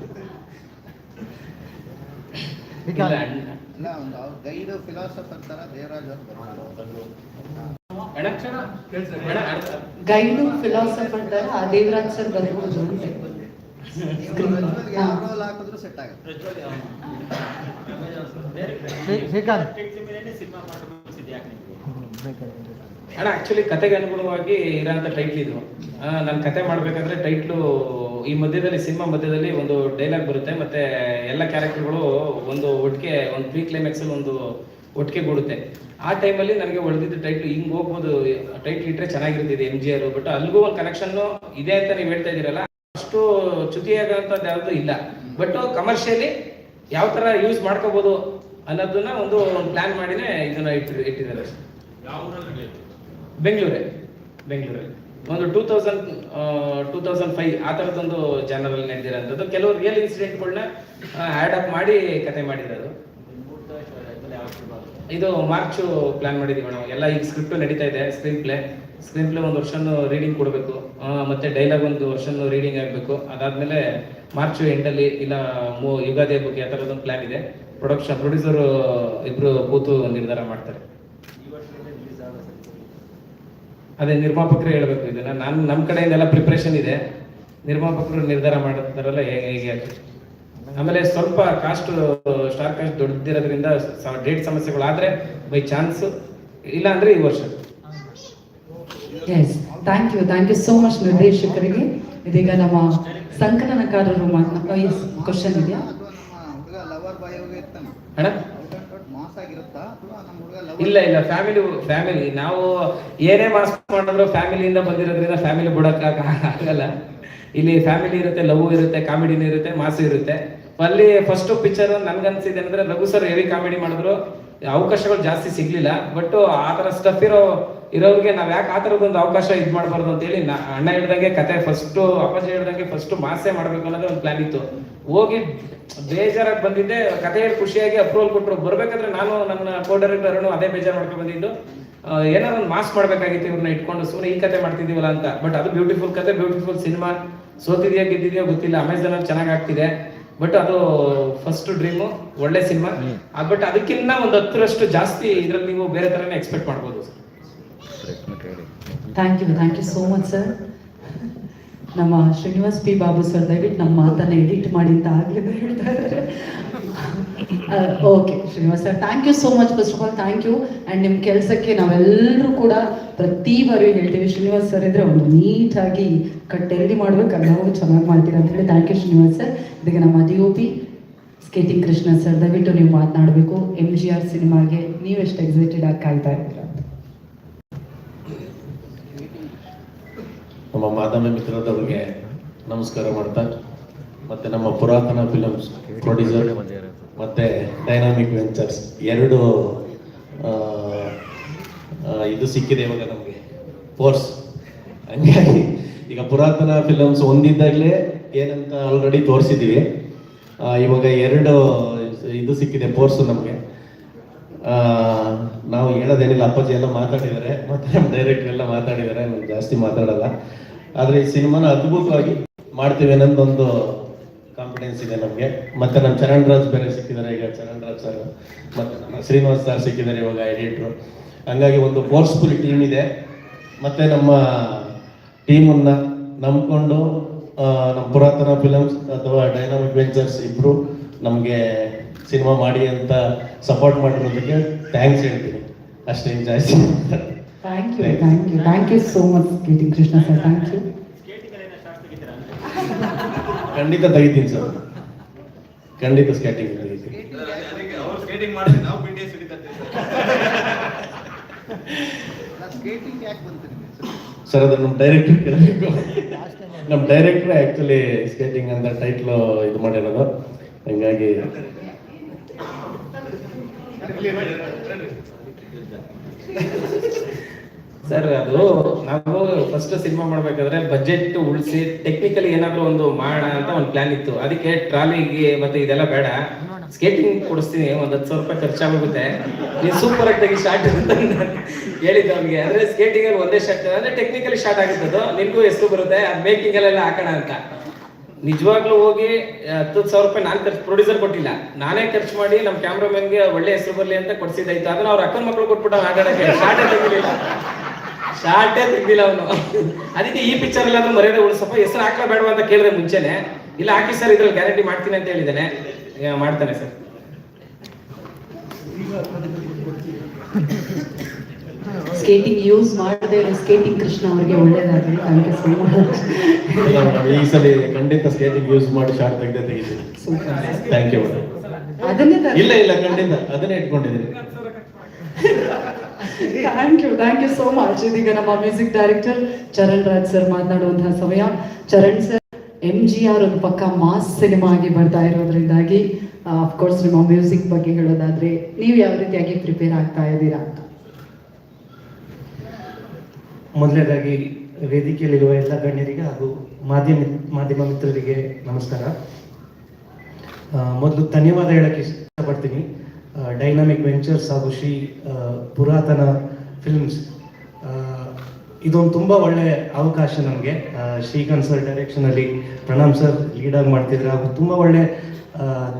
ಗೈಡ್ ಫಿಲಾಸಫರ್ ತರ ದೇವರಾಜ್ ಗೈಡು ಫಿಲಾಸಫರ್ ತರ ದೇವರಾಜ್ ಸರ್ ಬರ್ಬೋದು ಅಂತ. ಹಾಕಿದ್ರು ಸೆಟ್ ಆಗುತ್ತೆ. ಶ್ರೀಕಾಂತ್ ಅಣ್ಣ ಆಕ್ಚುಲಿ ಕತೆಗೆ ಅನುಗುಣವಾಗಿ ಇರೋಂಥ ಟೈಟ್ಲ್ ಇದು. ನಾನು ಕತೆ ಮಾಡ್ಬೇಕಾದ್ರೆ ಟೈಟ್ಲು ಈ ಮಧ್ಯದಲ್ಲಿ ಸಿನಿಮಾ ಮಧ್ಯದಲ್ಲಿ ಒಂದು ಡೈಲಾಗ್ ಬರುತ್ತೆ, ಮತ್ತೆ ಎಲ್ಲ ಕ್ಯಾರೆಕ್ಟರ್ಗಳು ಒಂದು ಒಟ್ಟಿಗೆ ಒಂದು ಪ್ರೀ ಕ್ಲೈಮ್ಯಾಕ್ಸ್ ಅಲ್ಲಿ ಒಂದು ಒಟ್ಟಿಗೆ ಗೂಡುತ್ತೆ. ಆ ಟೈಮಲ್ಲಿ ನನಗೆ ಹೊಡೆದಿದ್ದ ಟೈಟ್ಲ್ ಹಿಂಗೆ ಹೋಗ್ಬೋದು, ಟೈಟ್ಲ್ ಇಟ್ಟರೆ ಚೆನ್ನಾಗಿರ್ತಿದೆ MGR, ಬಟ್ ಅಲ್ಲಿಗೂ ಒಂದು ಕನೆಕ್ಷನ್ ಇದೆ ಅಂತ ನೀವು ಹೇಳ್ತಾ ಇದ್ದೀರಲ್ಲ, ಅಷ್ಟು ಚ್ಯುತಿಯಾಗಂಥದ್ದು ಯಾವುದು ಇಲ್ಲ. ಬಟ್ ಕಮರ್ಷಿಯಲಿ ಯಾವ ಥರ ಯೂಸ್ ಮಾಡ್ಕೋಬೋದು ಅನ್ನೋದನ್ನ ಒಂದು ಪ್ಲಾನ್ ಮಾಡಿನೇ ಇದನ್ನ ಇಟ್ಟಿದ್ದಾರೆ. ಬೆಂಗಳೂರಲ್ಲಿ ಒಂದು 2005 ಆ ಥರದ್ದೊಂದು ಜನರಲ್ಲಿ ನಡೆದಿರೋಂಥದ್ದು. ಕೆಲವು ರಿಯಲ್ ಇನ್ಸಿಡೆಂಟ್ಗಳನ್ನ ಆ್ಯಡ್ ಅಪ್ ಮಾಡಿ ಕತೆ ಮಾಡಿರೋದು. ಇದು ಮಾರ್ಚ್ ಪ್ಲಾನ್ ಮಾಡಿದ್ದೀವಿ ನಾವು ಎಲ್ಲ. ಈಗ ಸ್ಕ್ರಿಪ್ಟ್ ನಡೀತಾ ಇದೆ, ಸ್ಕ್ರೀನ್ ಪ್ಲೇ ಒಂದು ವರ್ಷನೂ ರೀಡಿಂಗ್ ಕೊಡಬೇಕು, ಮತ್ತೆ ಡೈಲಾಗ್ ಒಂದು ವರ್ಷನೂ ರೀಡಿಂಗ್ ಆಗಬೇಕು. ಅದಾದ್ಮೇಲೆ ಮಾರ್ಚ್ ಎಂಡಲ್ಲಿ ಇಲ್ಲ ಯುಗಾದಿ ಹಬ್ಬಕ್ಕೆ ಆ ಥರದೊಂದು ಪ್ಲಾನ್ ಇದೆ. ಪ್ರೊಡ್ಯೂಸರು ಇಬ್ರು ಕೂತು ನಿರ್ಧಾರ ಮಾಡ್ತಾರೆ. ಅದೇ ನಿರ್ಮಾಪಕರೇ ಹೇಳ್ಬೇಕು ಇದನ್ನ. ನಮ್ಮ ಕಡೆಯಿಂದ ಎಲ್ಲ ಪ್ರಿಪ್ರೇಷನ್ ಇದೆ, ನಿರ್ಮಾಪಕರು ನಿರ್ಧಾರ ಮಾಡ್ತಾರಲ್ಲ ಹೇಗೆ. ಆಮೇಲೆ ಸ್ವಲ್ಪ ಕಾಸ್ಟ್, ಸ್ಟಾರ್ ಕಾಸ್ಟ್ ದೊಡ್ಡದಿರೋದ್ರಿಂದ ಡೇಟ್ ಸಮಸ್ಯೆಗಳಾದ್ರೆ ಬೈ ಚಾನ್ಸ್, ಇಲ್ಲ ಅಂದ್ರೆ ಈ ವರ್ಷ. Yes, thank you so much ನಿರ್ದೇಶಕರಿಗೆ. ಇದೀಗ ನಮ್ಮ ಸಂಕಲನಕಾರರು ಎಸ್ ಕ್ವಶನ್ ಇದೆಯಾ ಅಣ್ಣ? ಇಲ್ಲ ಫ್ಯಾಮಿಲಿ ನಾವು ಏನೇ ಮಾಸ್ ಮಾಡಿದ್ರು ಫ್ಯಾಮಿಲಿಯಿಂದ ಬಂದಿರೋದ್ರಿಂದ ಫ್ಯಾಮಿಲಿ ಬಿಡಕ್ ಆಗಲ್ಲ. ಇಲ್ಲಿ ಫ್ಯಾಮಿಲಿ ಇರುತ್ತೆ, ಲವ್ ಇರುತ್ತೆ, ಕಾಮಿಡಿನೂ ಇರುತ್ತೆ, ಮಾಸು ಇರುತ್ತೆ. ಅಲ್ಲಿ ಫಸ್ಟ್ ಪಿಕ್ಚರ್ ನನ್ಗನ್ಸಿದೆ ಅಂದ್ರೆ ರಘು ಸರ್ ಹೆವಿ ಕಾಮಿಡಿ ಮಾಡಿದ್ರು, ಅವಕಾಶಗಳು ಜಾಸ್ತಿ ಸಿಗ್ಲಿಲ್ಲ. ಬಟ್ ಆ ತರ ಸ್ಟಫ್ ಇರೋರಿಗೆ ನಾವ್ ಯಾಕೆ ಆ ತರದೊಂದು ಅವಕಾಶ ಇದ್ ಮಾಡಬಾರ್ದು ಅಂತ ಹೇಳಿ ಅಣ್ಣ ಹೇಳ್ದಂಗೆ ಕತೆ ಫಸ್ಟ್, ಅಪ್ಪಾಜಿ ಹೇಳ್ದಂಗೆ ಫಸ್ಟ್ ಮಾಸೇ ಮಾಡ್ಬೇಕು ಅನ್ನೋದೇ ಒಂದು ಪ್ಲಾನ್ ಇತ್ತು. ಹೋಗಿ ಬೇಜಾರಾಗಿ ಬಂದಿದ್ದೆ, ಕತೆ ಹೇಳಿ ಖುಷಿಯಾಗಿ ಅಪ್ರೂವಲ್ ಕೊಟ್ಟರು. ಬರ್ಬೇಕಾದ್ರೆ ನಾನು ನನ್ನ ಕೋ ಡೈರೆಕ್ಟರ್ ಅದೇ ಬೇಜಾರು ಮಾಡ್ಕೊಂಡು ಬಂದಿದ್ದು, ಏನಾದ್ರು ಒಂದು ಮಾಸ್ ಮಾಡ್ಬೇಕಾಗಿತ್ತು ಇವ್ರನ್ನ ಇಟ್ಕೊಂಡು, ಸುಮ್ಮನೆ ಈ ಕತೆ ಮಾಡ್ತಿದೀವಲ್ಲ ಅಂತ. ಬಟ್ ಅದು ಬ್ಯೂಟಿಫುಲ್ ಕತೆ, ಬ್ಯೂಟಿಫುಲ್ ಸಿನಿಮಾ. ಸೋತಿದೆಯಾ ಗೆದ್ದಿದೆಯೋ ಗೊತ್ತಿಲ್ಲ, ಅಮೆಝಾನ್ ಅಲ್ಲಿ ಚೆನ್ನಾಗಿ ಆಗ್ತಿದೆ. ಬಟ್ ಅದು ಫಸ್ಟ್ ಡ್ರೀಮು, ಒಳ್ಳೆ ಸಿನಿಮಾ. ಬಟ್ ಅದಕ್ಕಿಂತ ಒಂದು 10ರಷ್ಟು ಜಾಸ್ತಿ ಇದ್ರಲ್ಲಿ ನೀವು ಬೇರೆ ತರನೇ ಎಕ್ಸ್ಪೆಕ್ಟ್ ಮಾಡ್ಬೋದು. Thank you so much sir. ನಮ್ಮ ಶ್ರೀನಿವಾಸ್ ಪಿ ಬಾಬು ಸರ್ ದಯವಿಟ್ಟು ನಮ್ಮ ಮಾತನ್ನ ಎಡಿಟ್ ಮಾಡಿ ಅಂತ ಆಗ್ಲೇ ಹೇಳ್ತಾ ಇದ್ದಾರೆ. Okay Srinivas sir, thank you so much. First of all thank you. And ನಿಮ್ಮ ಕೆಲಸಕ್ಕೆ ನಾವೆಲ್ಲರೂ ಕೂಡ ಪ್ರತಿ ಬಾರಿ ಹೇಳ್ತೀವಿ, ಶ್ರೀನಿವಾಸ್ ಸರ್ ಇದ್ರೆ ಅವ್ರು ನೀಟಾಗಿ ಕಟ್ಟೆಲ್ಲಿ ಮಾಡ್ಬೇಕು, ನಾವು ಚೆನ್ನಾಗಿ ಮಾಡ್ತೀರಾ ಅಂತ ಹೇಳಿ. Thank you Srinivas sir. ಇದೀಗ ನಮ್ಮ DOP ಸ್ಕೇಟಿಂಗ್ ಕೃಷ್ಣ ಸರ್, ದಯವಿಟ್ಟು ನೀವು ಮಾತನಾಡಬೇಕು. MGR ಸಿನಿಮಾಗೆ ನೀವೆಷ್ಟು ಎಕ್ಸೈಟೆಡ್ ಆಗಿ ಕಾಯ್ತಾ ಇದ್ದೀರಾ? ನಮ್ಮ ಮಾಧ್ಯಮ ಮಿತ್ರರವರಿಗೆ ನಮಸ್ಕಾರ ಮಾಡ್ತಾ, ಮತ್ತೆ ನಮ್ಮ ಪುರಾತನ ಫಿಲಮ್ಸ್ ಪ್ರೊಡ್ಯೂಸರ್ ಮತ್ತೆ ಡೈನಾಮಿಕ್ ವೆಂಚರ್ಸ್ ಎರಡು ಇದು ಸಿಕ್ಕಿದೆ ಇವಾಗ ನಮಗೆ ಫೋರ್ಸ್. ಹಂಗಾಗಿ ಈಗ ಪುರಾತನ ಫಿಲಮ್ಸ್ ಒಂದಿದ್ದಾಗಲೇ ಏನಂತ ಆಲ್ರೆಡಿ ತೋರಿಸಿದ್ದೀವಿ. ಇವಾಗ ಎರಡು ಇದು ಸಿಕ್ಕಿದೆ ಫೋರ್ಸ್ ನಮಗೆ. ನಾವು ಹೇಳೋದೇನಿಲ್ಲ, ಅಪ್ಪಾಜಿ ಎಲ್ಲ ಮಾತಾಡಿದ್ದಾರೆ, ಮತ್ತೆ ನಮ್ಮ ಡೈರೆಕ್ಟರ್ ಎಲ್ಲ ಮಾತಾಡಿದ್ದಾರೆ, ನಾನು ಜಾಸ್ತಿ ಮಾತಾಡಲ್ಲ. ಆದರೆ ಈ ಸಿನಿಮಾನ ಅದ್ಭುತವಾಗಿ ಮಾಡ್ತೀವಿ ಅನ್ನೋದೊಂದು ಕಾನ್ಫಿಡೆನ್ಸ್ ಇದೆ ನಮಗೆ. ಮತ್ತೆ ನಮ್ಮ ಚರಣ್ ರಾಜ್ ಬೇರೆ ಸಿಕ್ಕಿದ್ದಾರೆ, ಈಗ ಚರಣ್ ರಾಜ್ ಸರ್ ಮತ್ತೆ ನಮ್ಮ ಶ್ರೀನಿವಾಸ್ ಸರ್ ಸಿಕ್ಕಿದ್ದಾರೆ ಇವಾಗ ಎಡಿಟ್ರು. ಹಂಗಾಗಿ ಒಂದು ಫೋರ್ಸ್ಫುಲ್ ಟೀಮ್ ಇದೆ. ಮತ್ತೆ ನಮ್ಮ ಟೀಮನ್ನು ನಂಬ್ಕೊಂಡು ನಮ್ಮ ಪುರಾತನ ಫಿಲಮ್ಸ್ ಅಥವಾ ಡೈನಾಮಿಕ್ ವೆಂಚರ್ಸ್ ಇಬ್ಬರು ನಮಗೆ ಸಿನಿಮಾ ಮಾಡಿ ಅಂತ ಸಪೋರ್ಟ್ ಮಾಡಿರೋದಕ್ಕೆ ಥ್ಯಾಂಕ್ಸ್ ಹೇಳ್ತೀನಿ. ಅಷ್ಟೇನು ಜಾಸ್ತಿ. Thank you so much skating Krishna sir. Thank you. ಖಂಡಿತ ತೆಗಿತೀನಿ ಸರ್, ಖಂಡಿತ ಸ್ಕೇಟಿಂಗ್ ತೆಗಿತೀನಿ. ಸ್ಕೇಟಿಂಗ್ ಮಾಡಿದ್ರೆ ನಾವು BTS ಸರ್ ಅದು ನಮ್ಮ ಡೈರೆಕ್ಟರ್ ಕೇಳಬೇಕು. ನಮ್ಮ ಡೈರೆಕ್ಟರ್ ಆ್ಯಕ್ಚುಲಿ ಸ್ಕೇಟಿಂಗ್ ಅಂತ ಟೈಟ್ಲು ಇದು ಮಾಡಿರೋದು. ಹಂಗಾಗಿ ಸರ್ ಅದು ನಾವು ಫಸ್ಟ್ ಸಿನಿಮಾ ಮಾಡ್ಬೇಕಾದ್ರೆ ಬಜೆಟ್ ಉಳಿಸಿ ಟೆಕ್ನಿಕಲಿ ಏನಾದ್ರು ಒಂದು ಮಾಡೋಣ ಅಂತ ಒಂದು ಪ್ಲಾನ್ ಇತ್ತು. ಅದಕ್ಕೆ ಟ್ರಾಲಿಗೆ ಮತ್ತೆ ಇದೆಲ್ಲ ಬೇಡ, ಸ್ಕೇಟಿಂಗ್ ಕೊಡಿಸ್ತೀನಿ, ಒಂದು 10,000 ರೂಪಾಯಿ ಖರ್ಚಾಗುತ್ತೆ, ನೀವು ಸೂಪರ್ ಆಗಿ ತೆಗಿ ಸ್ಟಾರ್ಟ್ ಅಂತ ಹೇಳಿದ್ದು ಅವ್ನಿಗೆ. ಅಂದ್ರೆ ಸ್ಕೇಟಿಂಗ್ ಅಲ್ಲಿ ಒಂದೇ ಶಾರ್ಟ್ ಅಂದ್ರೆ ಟೆಕ್ನಿಕಲಿ ಸ್ಟಾರ್ಟ್ ಆಗುತ್ತೆ, ಅದು ನಿನ್ಗೂ ಹೆಸರು ಬರುತ್ತೆ, ಅದು ಮೇಕಿಂಗ್ ಅಲ್ಲೆಲ್ಲ ಹಾಕೋಣ ಅಂತ. ನಿಜವಾಗ್ಲೂ ಹೋಗಿ 10,000 ರೂಪಾಯಿ ನಾನು ಪ್ರೊಡ್ಯೂಸರ್ ಕೊಟ್ಟಿಲ್ಲ, ನಾನೇ ಖರ್ಚು ಮಾಡಿ ನಮ್ಮ ಕ್ಯಾಮ್ರಾಮನ್ಗೆ ಒಳ್ಳೆ ಹೆಸರು ಬರಲಿ ಅಂತ ಕೊಡ್ಸಿದ್ದಾಯ್ತು. ಅದನ್ನ ಅವ್ರ ಅಕ್ಕನ ಮಕ್ಕಳು ಕೊಟ್ಬಿಟ್ಟ ಆಟಾಡಕ್ಕೆ. ಶಾರ್ಟೇ ತೆಗ್ದಿಲ್ಲ ಅವನು. ಅದಕ್ಕೆ ಈ ಪಿಕ್ಚರ್ ಎಲ್ಲಾದ್ರೂ ಮರ್ಯಾದೆ ಉಳಿಸಪ್ಪ, ಹೆಸರು ಹಾಕ್ಲಾ ಬೇಡವಾ ಅಂತ ಕೇಳಿದ್ರೆ ಮುಂಚೆನೆ, ಇಲ್ಲ ಹಾಕಿ ಸರ್ ಇದ್ರಲ್ಲಿ ಗ್ಯಾರಂಟಿ ಮಾಡ್ತೀನಿ ಅಂತ ಹೇಳಿದ್ದೇನೆ. ಮಾಡ್ತಾನೆ ಸರ್. ಸ್ಕೇಟಿಂಗ್ ಯೂಸ್ ಮಾಡದೇ ಇರೋ ಸ್ಕೇಟಿಂಗ್ ಕೃಷ್ಣ ಅವರಿಗೆ ಒಳ್ಳೇದಾಗಲಿ. Thank you so much. ಈ ಸಲ ಖಂಡಿತ ಸ್ಕೇಟಿಂಗ್ ಯೂಸ್ ಮಾಡಿ ಶಾರ್ಟ್ ತೆಗೆದಿದ್ದೀನಿ. Thank you. ಅದನ್ನೇ ಇಲ್ಲ ಖಂಡಿತ ಅದನ್ನೇ ಇಟ್ಕೊಂಡಿದ್ದೀನಿ. Thank you so much. ಇದೀಗ ನಮ್ಮ music director Charan Raj sir ಮಾತನಾಡುವಂತಹ ಸಮಯ. ಚರಣ್ ಸರ್, MGR ಒಂದು ಪಕ್ಕ ಮಾಸ್ ಸಿನಿಮಾ ಆಗಿ ಬರ್ತಾ ಇರೋದ್ರಿಂದಾಗಿ ಅಫ್ಕೋರ್ಸ್ ನಿಮ್ಮ ಮ್ಯೂಸಿಕ್ ಬಗ್ಗೆ ಹೇಳೋದಾದ್ರೆ ನೀವು ಯಾವ ರೀತಿಯಾಗಿ ಪ್ರಿಪೇರ್ ಆಗ್ತಾ ಇದ್ದೀರಾ ಅಂತ? ಮೊದಲನೇದಾಗಿ ವೇದಿಕೆಯಲ್ಲಿರುವ ಎಲ್ಲ ಗಣ್ಯರಿಗೆ ಹಾಗೂ ಮಾಧ್ಯಮ ಮಿತ್ರರಿಗೆ ನಮಸ್ಕಾರ. ಮೊದಲು ಧನ್ಯವಾದ ಹೇಳಕ್ಕೆ ಇಷ್ಟಪಡ್ತೀನಿ ಡೈನಾಮಿಕ್ ವೆಂಚರ್ಸ್ ಹಾಗೂ ಶ್ರೀ ಪುರಾತನ ಫಿಲ್ಮ್ಸ್. ಇದೊಂದು ತುಂಬ ಒಳ್ಳೆ ಅವಕಾಶ ನಮಗೆ. ಶ್ರೀಕಾಂತ್ ಸರ್ ಡೈರೆಕ್ಷನಲ್ಲಿ ಪ್ರಣಾಮ್ ಸರ್ ಲೀಡಾಗಿ ಮಾಡ್ತಿದ್ರೆ ಹಾಗೂ ತುಂಬ ಒಳ್ಳೆ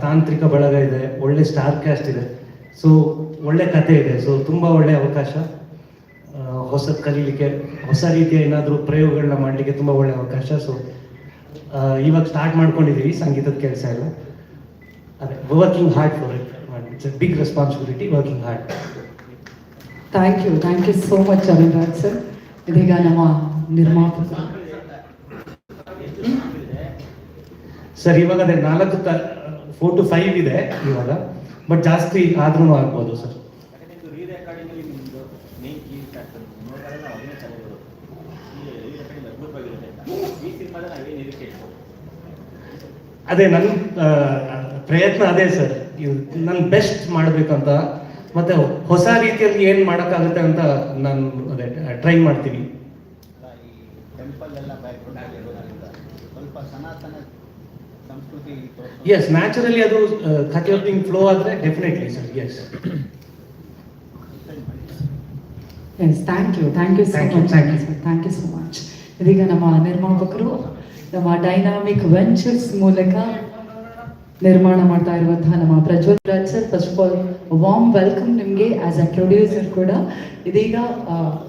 ತಾಂತ್ರಿಕ ಬಳಗ ಇದೆ, ಒಳ್ಳೆ ಸ್ಟಾರ್ ಕ್ಯಾಸ್ಟ್ ಇದೆ, ಸೊ ಒಳ್ಳೆ ಕತೆ ಇದೆ. ಸೊ ತುಂಬ ಒಳ್ಳೆ ಅವಕಾಶ. ಹೊಸದು ಕಲೀಲಿಕ್ಕೆ, ಹೊಸ ರೀತಿಯ ಏನಾದರೂ ಪ್ರಯೋಗಗಳನ್ನ ಮಾಡಲಿಕ್ಕೆ ತುಂಬ ಒಳ್ಳೆ ಅವಕಾಶ. ಸೊ ಇವಾಗ ಸ್ಟಾರ್ಟ್ ಮಾಡ್ಕೊಂಡಿದ್ದೀವಿ ಸಂಗೀತದ ಕೆಲಸ ಎಲ್ಲ. ಅದೇ working hard for it. It's a big responsibility, working hard. Thank you so much Charan Raj sir. ಇದೀಗ ನಮ್ಮ ನಿರ್ಮಾಪಕರು ಸರ್, ಇವಾಗ ಅದೇ 4 to 5 ಇದೆ ಇವಾಗ, ಬಟ್ ಜಾಸ್ತಿ ಆದ್ರೂ ಆಗ್ಬೋದು ಸರ್. ಅದೇ ನನ್ನ ಪ್ರಯತ್ನ ಅದೇ ಸರ್, ನನ್ನ ಬೆಸ್ಟ್ ಮಾಡಬೇಕಂತ, ಮತ್ತೆ ಹೊಸ ರೀತಿಯಲ್ಲಿ ಏನು ಮಾಡೋಕ್ಕಾಗುತ್ತೆ ಅಂತ ನಾನು ಅದೇ ಟ್ರೈ ಮಾಡ್ತೀನಿ. ಎಸ್, ನ್ಯಾಚುರಲಿ ಅದು ಕಥೆಯೊಟ್ಟಿಂಗ್ ಫ್ಲೋ ಆದರೆ definitely sir. Yes, thank you so much. ಇದೀಗ ನಮ್ಮ ನಿರ್ಮಾಪಕರು ನಮ್ಮ ಡೈನಾಮಿಕ್ ವೆಂಚರ್ಸ್ ಮೂಲಕ ನಿರ್ಮಾಣ ಮಾಡ್ತಾ ಇರುವಂತಹ ನಮ್ಮ Prajwal Raj sir, first of all warm welcome ನಿಮಗೆ ಆಸ್ ಅ ಪ್ರೊಡ್ಯೂಸರ್ ಕೂಡ. ಇದೀಗ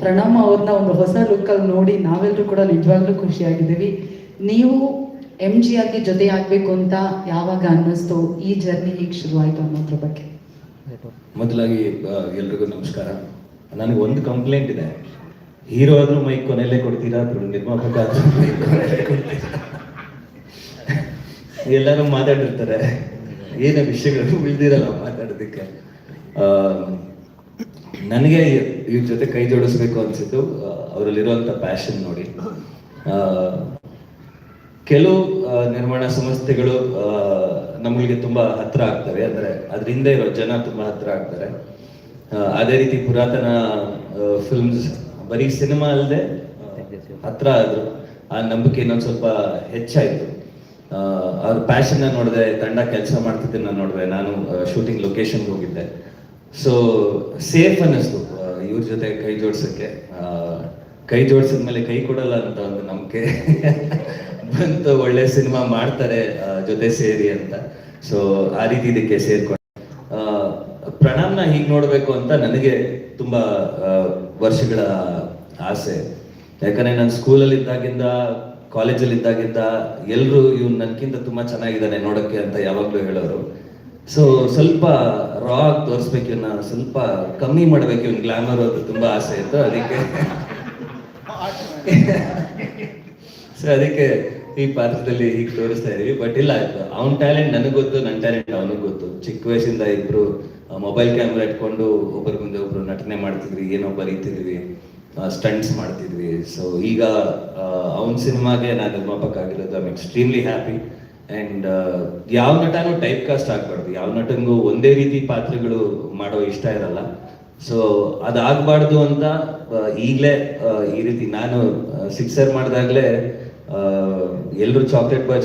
ಪ್ರಣಮ್ ಅವ್ರನ್ನ ಒಂದು ಹೊಸ ಲುಕ್ಕಲ್ಲಿ ನೋಡಿ ನಾವೆಲ್ಲರೂ ಕೂಡ ನಿಜವಾಗ್ಲೂ ಖುಷಿಯಾಗಿದ್ದೀವಿ. ನೀವು MGRಗೆ ಜೊತೆ ಆಗಬೇಕು ಅಂತ ಯಾವಾಗ ಅನ್ನಿಸ್ತು? ಈ ಜರ್ನಿ ಹೇಗೆ ಶುರುವಾಯಿತು ಅನ್ನೋದ್ರ ಬಗ್ಗೆ. ಮೊದಲಾಗಿ ಎಲ್ರಿಗೂ ನಮಸ್ಕಾರ. ನನಗೆ ಒಂದು ಕಂಪ್ಲೇಂಟ್ ಇದೆ, ಹೀರೋ ಆದ್ರೂ ಮೈಕ್ ಕೊನೆಯಲ್ಲೇ ಕೊಡ್ತೀರಾ, ನಿರ್ಮಾಪಕ ಆದ್ರೂ ಮೈಕ್ ಕೊನೆಯಲ್ಲೇ ಕೊಡ್ತೀರಾ. ಎಲ್ಲರೂ ಮಾತಾಡಿರ್ತಾರೆ, ಏನೋ ವಿಷಯಗಳು ಉಳಿದಿರಲ್ಲ ಮಾತಾಡೋದಕ್ಕೆ. ನನಗೆ ಇವ್ರ ಜೊತೆ ಕೈ ಜೋಡಿಸ್ಬೇಕು ಅನ್ಸಿದ್ದು ಅವರಲ್ಲಿರುವಂಥ ಪ್ಯಾಷನ್ ನೋಡಿ. ಕೆಲವು ನಿರ್ಮಾಣ ಸಂಸ್ಥೆಗಳು ನಮಗೆ ತುಂಬಾ ಹತ್ರ ಆಗ್ತವೆ, ಅಂದ್ರೆ ಅದರಿಂದ ಇರೋ ಜನ ತುಂಬಾ ಹತ್ರ ಆಗ್ತಾರೆ. ಅದೇ ರೀತಿ ಪುರಾತನ ಫಿಲ್ಮ್ಸ್ ಬರೀ ಸಿನಿಮಾ ಅಲ್ಲದೆ ಹತ್ರ ಆದ್ರು, ಆ ನಂಬಿಕೆ ಇನ್ನೊಂದು ಸ್ವಲ್ಪ ಹೆಚ್ಚಾಯ್ತು. ಅವ್ರ ಪ್ಯಾಷನ್ನ ನೋಡಿದೆ, ತಂಡ ಕೆಲಸ ಮಾಡ್ತಿದ್ದನ್ನ ನೋಡಿದೆ, ನಾನು ಶೂಟಿಂಗ್ ಲೊಕೇಶನ್ಗೆ ಹೋಗಿದ್ದೆ. ಸೊ ಸೇಫ್ ಅನ್ನಿಸ್ತು ಇವ್ರ ಜೊತೆ ಕೈ ಜೋಡ್ಸಕ್ಕೆ. ಕೈ ಜೋಡಿಸಿದ್ಮೇಲೆ ಕೈ ಕೊಡಲ್ಲ ಅಂತ ಒಂದು ನಂಬಿಕೆ ಬಂತು. ಒಳ್ಳೆ ಸಿನಿಮಾ ಮಾಡ್ತಾರೆ ಜೊತೆ ಸೇರಿ ಅಂತ. ಸೊ ಆ ರೀತಿ ಇದಕ್ಕೆ ಸೇರ್ಕೊಂಡು ಪ್ರಣಾಮ್ನ ಹೀಗೆ ನೋಡ್ಬೇಕು ಅಂತ ನನಗೆ ತುಂಬಾ ವರ್ಷಗಳ ಆಸೆ. ಯಾಕಂದ್ರೆ ನಾನು ಸ್ಕೂಲಲ್ಲಿ ಇದ್ದಾಗಿಂದ, ಕಾಲೇಜಲ್ಲಿ ಇದ್ದಾಗಿಂದ ಎಲ್ಲರೂ ಇವ್ನು ನನ್ಕಿಂತ ತುಂಬಾ ಚೆನ್ನಾಗಿದ್ದಾನೆ ನೋಡಕ್ಕೆ ಅಂತ ಯಾವಾಗ್ಲೂ ಹೇಳೋರು. ಸೊ ಸ್ವಲ್ಪ ರಾ ಆಗಿ ತೋರಿಸ್ಬೇಕು, ಇವನ್ನ ಸ್ವಲ್ಪ ಕಮ್ಮಿ ಮಾಡ್ಬೇಕು, ಇವ್ನ ಗ್ಲಾಮರ್ ಅದು ತುಂಬಾ ಆಸೆ ಇತ್ತು. ಅದಕ್ಕೆ ಸೊ ಅದಕ್ಕೆ ಈ ಪಾತ್ರದಲ್ಲಿ ಹೀಗೆ ತೋರಿಸ್ತಾ ಇದೀವಿ. ಬಟ್ ಇಲ್ಲ, ಅವ್ನ ಟ್ಯಾಲೆಂಟ್ ನನಗೆ ಗೊತ್ತು, ನನ್ನ ಟ್ಯಾಲೆಂಟ್ ಅವನಿಗೆ ಗೊತ್ತು. ಚಿಕ್ಕ ವಯಸ್ಸಿಂದ ಇಬ್ರು ಮೊಬೈಲ್ ಕ್ಯಾಮ್ರಾ ಇಟ್ಕೊಂಡು ಒಬ್ಬರ ಮುಂದೆ ಒಬ್ರು ನಟನೆ ಮಾಡ್ತಿದ್ವಿ, ಏನೋ ಬರೀತಿದ್ವಿ, ಸ್ಟಂಟ್ಸ್ ಮಾಡ್ತಿದ್ವಿ. ಸೊ ಈಗ ಅವನ ಸಿನಿಮಾಗೆ ನಾನು ನಿರ್ಮಾಪಕ ಆಗಿರೋದು. I am extremely happy. And ಯಾವ ನಟನೂ ಟೈಪ್ ಕಾಸ್ಟ್ ಆಗ್ಬಾರ್ದು, ಯಾವ ನಟನಿಗೂ ಒಂದೇ ರೀತಿ ಪಾತ್ರಗಳು ಮಾಡೋ ಇಷ್ಟ ಇರಲ್ಲ. ಸೊ ಅದಾಗಬಾರ್ದು ಅಂತ ಈಗಲೇ ಈ ರೀತಿ ನಾನು ಸಿಕ್ಸರ್ ಮಾಡಿದಾಗಲೇ ಎಲ್ಲರೂ ಚಾಕ್ಲೇಟ್ ಬಾಯ್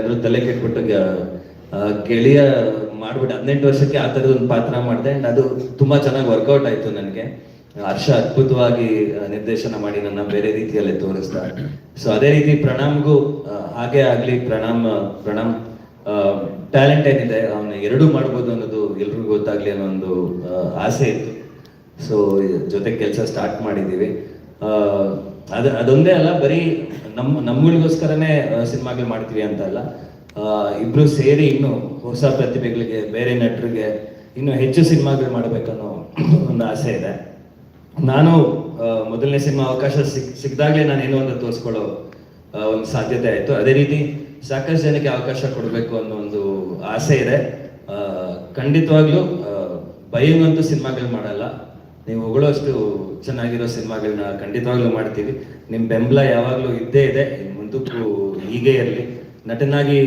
ಅಂದ್ರು, ತಲೆ ಕೆಟ್ಬಿಟ್ಟು ಗೆಳೆಯ ಮಾಡ್ಬಿಟ್ಟು 18 ವರ್ಷಕ್ಕೆ ಆ ಥರದ ಒಂದು ಪಾತ್ರ ಮಾಡಿದೆ. ಆ್ಯಂಡ್ ಅದು ತುಂಬಾ ಚೆನ್ನಾಗಿ ವರ್ಕೌಟ್ ಆಯ್ತು ನನಗೆ. ಹರ್ಷ ಅದ್ಭುತವಾಗಿ ನಿರ್ದೇಶನ ಮಾಡಿ ನನ್ನ ಬೇರೆ ರೀತಿಯಲ್ಲೇ ತೋರಿಸ್ದ. ಸೊ ಅದೇ ರೀತಿ ಪ್ರಣಾಮ್ಗೂ ಹಾಗೆ ಆಗ್ಲಿ. ಪ್ರಣಾಮ್ ಟ್ಯಾಲೆಂಟ್ ಏನಿದೆ ಅವನ್ನ ಎರಡೂ ಮಾಡ್ಬೋದು ಅನ್ನೋದು ಎಲ್ರಿಗೂ ಗೊತ್ತಾಗ್ಲಿ ಅನ್ನೋ ಒಂದು ಆಸೆ ಇತ್ತು. ಸೊ ಜೊತೆ ಕೆಲಸ ಸ್ಟಾರ್ಟ್ ಮಾಡಿದ್ದೀವಿ. ಅದೊಂದೇ ಅಲ್ಲ, ಬರೀ ನಮ್ಮಗಳಿಗೋಸ್ಕರನೇ ಸಿನಿಮಾಗಳು ಮಾಡ್ತೀವಿ ಅಂತ ಅಲ್ಲ, ಇಬ್ರು ಸೇರಿ ಇನ್ನು ಹೊಸ ಪ್ರತಿಭೆಗಳಿಗೆ, ಬೇರೆ ನಟರಿಗೆ ಇನ್ನೂ ಹೆಚ್ಚು ಸಿನಿಮಾಗಳು ಮಾಡ್ಬೇಕನ್ನೋ ಒಂದು ಆಸೆ ಇದೆ. ನಾನು ಮೊದಲನೇ ಸಿನಿಮಾ ಅವಕಾಶ ಸಿಕ್ಕಿದಾಗಲೇ ನಾನು ಏನೋ ಒಂದು ತೋರಿಸ್ಕೊಳ್ಳೋ ಒಂದು ಸಾಧ್ಯತೆ ಆಯಿತು. ಅದೇ ರೀತಿ ಸಾಕಷ್ಟು ಜನಕ್ಕೆ ಅವಕಾಶ ಕೊಡಬೇಕು ಅನ್ನೋ ಒಂದು ಆಸೆ ಇದೆ. ಖಂಡಿತವಾಗ್ಲೂ ಭಯಂಗಂತೂ ಸಿನಿಮಾಗಳು ಮಾಡಲ್ಲ, ನೀವು ಹೊಗಳೋಷ್ಟು ಚೆನ್ನಾಗಿರೋ ಸಿನಿಮಾಗಳನ್ನ ಖಂಡಿತವಾಗ್ಲೂ ಮಾಡ್ತೀವಿ. ನಿಮ್ಮ ಬೆಂಬಲ ಯಾವಾಗಲೂ ಇದ್ದೇ ಇದೆ, ಮುಂದಕ್ಕೂ ಹೀಗೆ ಇರಲಿ. ನಟನಾಗಿ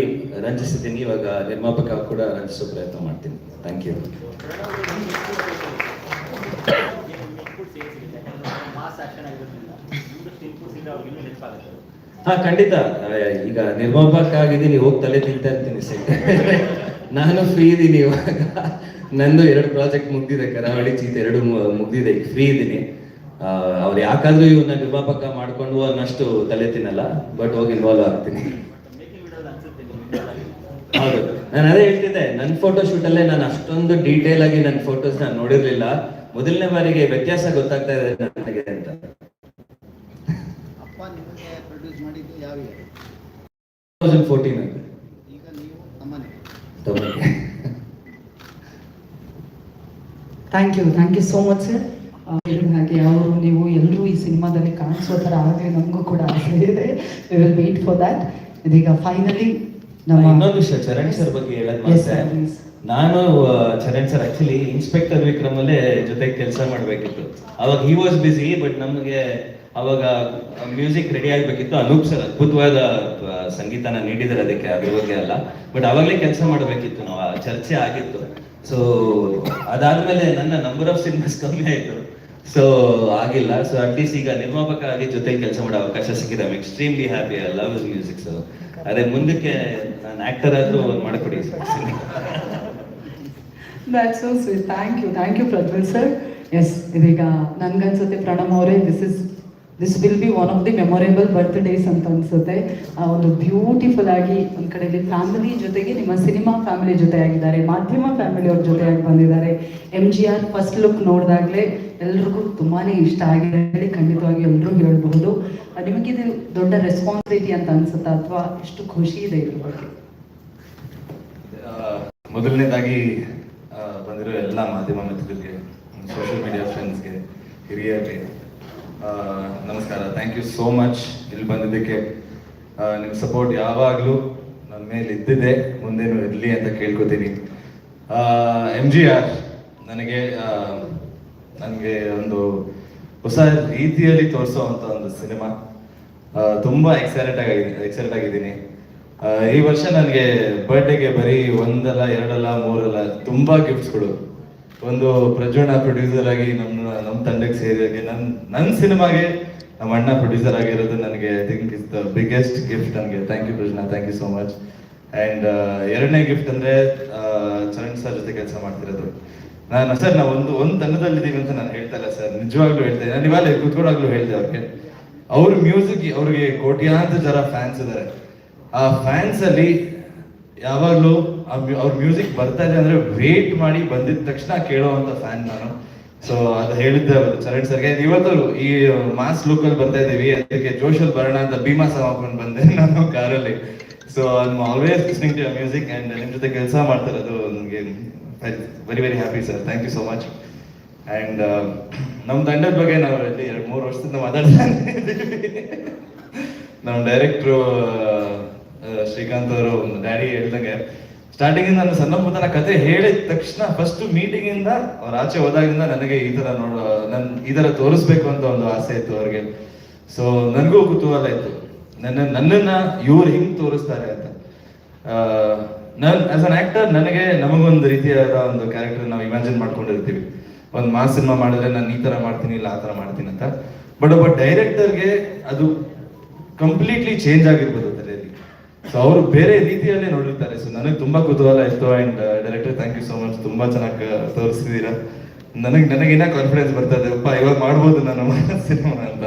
ರಂಜಿಸಿದ್ದೀನಿ, ಇವಾಗ ನಿರ್ಮಾಪಕ ಕೂಡ ರಂಜಿಸೋ ಪ್ರಯತ್ನ ಮಾಡ್ತೀನಿ. Thank you. ಹಾ, ಖಂಡಿತ. ಈಗ ನಿರ್ಮಾಪಕ ಆಗಿದ್ದೀನಿ, ಹೋಗಿ ತಲೆ ತಿಂತಾ ಇರ್ತೀನಿ ಸೆಟ್. ನಾನು ಫ್ರೀ ಇದ್ದೀನಿ ಇವಾಗ. ನಂದು 2 ಪ್ರಾಜೆಕ್ಟ್ ಮುಗ್ದಿದೆ, ಕರಾವಳಿ ಚೀತೆ 2 ಮುಗ್ದಿದೆ, ಈಗ ಫ್ರೀ ಇದ್ದೀನಿ. ಅವ್ರು ಯಾಕಾದ್ರೂ ಇವನ್ನ ನಿರ್ಮಾಪಕ ಮಾಡ್ಕೊಂಡು ಅನ್ನಷ್ಟು ತಲೆ ತಿನ್ನಲ್ಲ, ಬಟ್ ಹೋಗಿ ಇನ್ವಾಲ್ವ್ ಆಗ್ತೀನಿ. ಹೌದು, ನಾನು ಅದೇ ಹೇಳ್ತಿದ್ದೆ, ನನ್ನ ಫೋಟೋ ಶೂಟಲ್ಲೇ ನಾನು ಅಷ್ಟೊಂದು ಡೀಟೇಲ್ ಆಗಿ ನನ್ನ ಫೋಟೋಸ್ ನಾನು ನೋಡಿರ್ಲಿಲ್ಲ. ಮೊದಲನೇ ಬಾರಿಗೆ ವ್ಯತ್ಯಾಸ ಗೊತ್ತಾಗ್ತಾ ಇದೆ ನನಗೆ ಅಂತ. 2014 ಈಗ ನೀವು ನಮ್ಮನೆ thank you so much sir. ಹಾಗೆ ಅವರು ನೀವು ಎಲ್ಲರೂ ಈ ಸಿನಿಮಾದಲ್ಲಿ ಕಾಣಿಸೋ ಥರ ಆಗಲಿ ನಮಗೂ ಕೂಡ ಆಸೆ ಇದೆ. We will wait for that. ಇದೀಗ ಫೈನಲಿ ನಮ್ಮ ಇನ್ನೊಂದು ವಿಷಯ ಚರಣ್ ಸರ್ ಬಗ್ಗೆ ಹೇಳೋದು ಮತ್ತೆ, ನಾನು Charan sir actually inspector Vikram ಅಲ್ಲೇ ಜೊತೆಗೆ ಕೆಲಸ ಮಾಡಬೇಕಿತ್ತು. ಅವಾಗ ಹಿ ವಾಸ್ ಬಿಸಿ, ಬಟ್ ನಮಗೆ ಅವಾಗ ಮ್ಯೂಸಿಕ್ ರೆಡಿ ಆಗಬೇಕಿತ್ತು. ಅನೂಪ್ ಸರ್ ಅದ್ಭುತವಾದ ಸಂಗೀತನ ನೀಡಿದ್ದಾರೆ ಅದಕ್ಕೆ, ಅದ್ರ ಬಗ್ಗೆ ಅಲ್ಲ, ಬಟ್ ಅವಾಗಲೇ ಕೆಲಸ ಮಾಡಬೇಕಿತ್ತು ನಾವು, ಆ ಚರ್ಚೆ ಆಗಿತ್ತು. ಸೊ ಅದಾದ್ಮೇಲೆ ನನ್ನ ನಂಬರ್ ಆಫ್ ಸಿನಿಮಾಸ್ ಕಮ್ಮಿ ಆಯಿತು, ಸೊ ಆಗಿಲ್ಲ. ಸೊ ಅಟ್ಲೀಸ್ಟ್ ಈಗ ನಿರ್ಮಾಪಕ ಆಗಿ ಜೊತೆಗೆ ಕೆಲಸ ಮಾಡೋ ಅವಕಾಶ ಸಿಕ್ಕಿದೆ. I am extremely happy. I love his music. So ಅದೇ ಮುಂದಕ್ಕೆ ನಾನು ಆಕ್ಟರ್ ಆದ್ರೂ ಮಾಡಿಕೊಡಿ. That's so sweet. Thank you Prajwal sir. Yes, ಇದೀಗ ನನ್ಗನ್ಸುತ್ತೆ ಪ್ರಣಮ್ ಅವರೇ, this will be one of the memorable birthdays ಅಂತ ಅನ್ಸುತ್ತೆ. ಒಂದು ಬ್ಯೂಟಿಫುಲ್ ಆಗಿ ಒಂದ್ ಕಡೆಯಲ್ಲಿ ಫ್ಯಾಮಿಲಿ ಜೊತೆಗೆ ನಿಮ್ಮ ಸಿನಿಮಾ ಫ್ಯಾಮಿಲಿ ಜೊತೆ ಆಗಿದ್ದಾರೆ, ಮಾಧ್ಯಮ ಫ್ಯಾಮಿಲಿ ಅವ್ರ ಜೊತೆಯಾಗಿ ಬಂದಿದ್ದಾರೆ. MGR ಫಸ್ಟ್ ಲುಕ್ ನೋಡಿದಾಗಲೇ ಎಲ್ರಿಗೂ ತುಂಬಾನೇ ಇಷ್ಟ ಆಗಿದೆ ಹೇಳಿ ಖಂಡಿತವಾಗಿ ಎಲ್ಲರೂ ಹೇಳ್ಬಹುದು. ನಿಮಗಿದು ದೊಡ್ಡ ರೆಸ್ಪಾನ್ಸಿಬಿಲಿಟಿ ಅಂತ ಅನ್ಸುತ್ತಾ, ಅಥವಾ ಎಷ್ಟು ಖುಷಿ ಇದೆ ಇದ್ರ ಬಗ್ಗೆ? ಮೊದಲನೇದಾಗಿ ಬಂದಿರೋ ಎಲ್ಲ ಮಾಧ್ಯಮ ಮಿತ್ರರಿಗೆ, ಸೋಷಿಯಲ್ ಮೀಡಿಯಾ ಫ್ರೆಂಡ್ಸ್ಗೆ, ಹಿರಿಯರಿಗೆ ನಮಸ್ಕಾರ. ಥ್ಯಾಂಕ್ ಯು ಸೋ ಮಚ್ ಇಲ್ಲಿ ಬಂದಿದ್ದಕ್ಕೆ. ನಿಮ್ಮ ಸಪೋರ್ಟ್ ಯಾವಾಗಲೂ ನನ್ನ ಮೇಲೆ ಇದ್ದಿದೆ, ಮುಂದೇನು ಇರಲಿ ಅಂತ ಕೇಳ್ಕೊತೀನಿ. MGR ನನಗೆ ಒಂದು ಹೊಸ ರೀತಿಯಲ್ಲಿ ತೋರಿಸೋವಂಥ ಒಂದು ಸಿನಿಮಾ. ತುಂಬ ಎಕ್ಸೈಟೆಡ್ ಆಗಿದ್ದೀನಿ. ಈ ವರ್ಷ ನನಗೆ ಬರ್ಡೇಗೆ ಬರೀ 1 ಅಲ್ಲ 2 ಅಲ್ಲ 3 ಅಲ್ಲ ತುಂಬ ಗಿಫ್ಟ್ಸ್ಗಳು. ಒಂದು ಪ್ರಜ್ವಣ್ಣ ಪ್ರೊಡ್ಯೂಸರ್ ಆಗಿ ನಮ್ಮ ತಂಡಕ್ಕೆ ಸೇರಿದಾಗೆ ನನ್ನ ಸಿನಿಮಾಗೆ ನಮ್ಮ ಅಣ್ಣ ಪ್ರೊಡ್ಯೂಸರ್ ಆಗಿರೋದು ನನಗೆ I think is the biggest gift ನನಗೆ. ಥ್ಯಾಂಕ್ ಯು ಪ್ರಜ್ವಣ್ಣ, thank you so much. And 2ನೇ ಗಿಫ್ಟ್ ಅಂದರೆ ಚರಣ್ ಸರ್ ಜೊತೆ ಕೆಲಸ ಮಾಡ್ತಿರೋದು. ನಾವು ಒಂದು ತಂಡದಲ್ಲಿದ್ದೀವಿ ಅಂತ ನಾನು ಹೇಳ್ತಾ ಇಲ್ಲ ಸರ್, ನಿಜವಾಗ್ಲೂ ಹೇಳ್ತೇನೆ. ನಾನು ಇವಾಗ ಕೂತ್ಕೊಂಡಾಗ್ಲೂ ಹೇಳಿದೆ ಅವ್ರಿಗೆ, ಅವ್ರ ಮ್ಯೂಸಿಕ್ ಅವ್ರಿಗೆ ಕೋಟ್ಯಾಂತರ ಜನ ಫ್ಯಾನ್ಸ್ ಇದ್ದಾರೆ. ಆ ಫ್ಯಾನ್ಸ್ ಅಲ್ಲಿ ಯಾವಾಗಲೂ ಅವ್ರ ಮ್ಯೂಸಿಕ್ ಬರ್ತಾ ಇದೆ ಅಂದ್ರೆ ವೇಟ್ ಮಾಡಿ ಬಂದಿದ ತಕ್ಷಣ ಕೇಳೋವಂಥ ಫ್ಯಾನ್ ನಾನು. ಸೊ ಅದು ಹೇಳಿದ್ದೆ ಅವರು ಚರಣ್ ಸರ್ಗೆ. ಇವತ್ತು ಈ ಮಾಸ್ ಲುಕ್ ಅಲ್ಲಿ ಬರ್ತಾ ಇದೀವಿ, ಅದಕ್ಕೆ ಜೋಶಲ್ಲಿ ಬರೋಣ ಅಂತ ಭೀಮಾ ಸಾಂಗ್ ಹಾಕೊಂಡು ಬಂದೆ ನಾನು ಕಾರಲ್ಲಿ. So I am always listening to your music and ನಿಮ್ಮ ಜೊತೆ ಕೆಲಸ ಮಾಡ್ತಿರೋದು ನನಗೆ very very happy sir. Thank you so much. And ನಮ್ಮ ತಂಡದ ಬಗ್ಗೆ ನಾವು ಇಲ್ಲಿ 2-3 ವರ್ಷದಿಂದ ಮಾತಾಡ್ತಾ ಇದ್ದೀವಿ. ನಮ್ಮ ಡೈರೆಕ್ಟ್ರು ಶ್ರೀಕಾಂತ್ ಅವರು ಡ್ಯಾಡಿ ಹೇಳ್ದಂಗೆ ಸ್ಟಾರ್ಟಿಂಗ್ ನಾನು ಸಣ್ಣ ಪುಟ್ಟನ ಕತೆ ಹೇಳಿದ ತಕ್ಷಣ ಫಸ್ಟ್ ಮೀಟಿಂಗ್ ಇಂದ ಅವ್ರ ಆಚೆ ಹೋದಾಗಿಂದ ನನಗೆ ಈ ತರ ತೋರಿಸ್ಬೇಕು ಅಂತ ಒಂದು ಆಸೆ ಇತ್ತು ಅವ್ರಿಗೆ. ಸೊ ನನಗೂ ಕುತೂಹಲ ಇತ್ತು, ನನ್ನನ್ನ ಇವ್ರು ಹಿಂಗ್ ತೋರಿಸ್ತಾರೆ ಅಂತ. ನಾನು ಆಸ್ ಅನ್ ಆಕ್ಟರ್ ನಮಗೊಂದು ರೀತಿಯಾದ ಒಂದು ಕ್ಯಾರೆಕ್ಟರ್ ನಾವು ಇಮ್ಯಾಜಿನ್ ಮಾಡ್ಕೊಂಡಿರ್ತೀವಿ. ಒಂದು ಮಾಸ್ ಸಿನಿಮಾ ಮಾಡಿದ್ರೆ ನಾನು ಈ ತರ ಮಾಡ್ತೀನಿ, ಇಲ್ಲ ಆ ತರ ಮಾಡ್ತೀನಿ ಅಂತ. ಬಟ್ ಒಬ್ಬ ಡೈರೆಕ್ಟರ್ಗೆ ಅದು ಕಂಪ್ಲೀಟ್ಲಿ ಚೇಂಜ್ ಆಗಿರ್ಬೋದು ತಲೆಯಲ್ಲಿ. ಸೊ ಅವರು ಬೇರೆ ರೀತಿಯಲ್ಲೇ ನೋಡಿರ್ತಾರೆ. ಸೊ ನನಗೆ ತುಂಬಾ ಕುತೂಹಲ ಇತ್ತು. And director thank you so much, ತುಂಬಾ ಚೆನ್ನಾಗಿ ತೋರಿಸ್ತಿದ್ದೀರಾ. ನನಗೇನ ಕಾನ್ಫಿಡೆನ್ಸ್ ಬರ್ತದೆ, ಅಪ್ಪ ಇವಾಗ ಮಾಡ್ಬೋದು ನಾನು ಸಿನಿಮಾ ಅಂತ.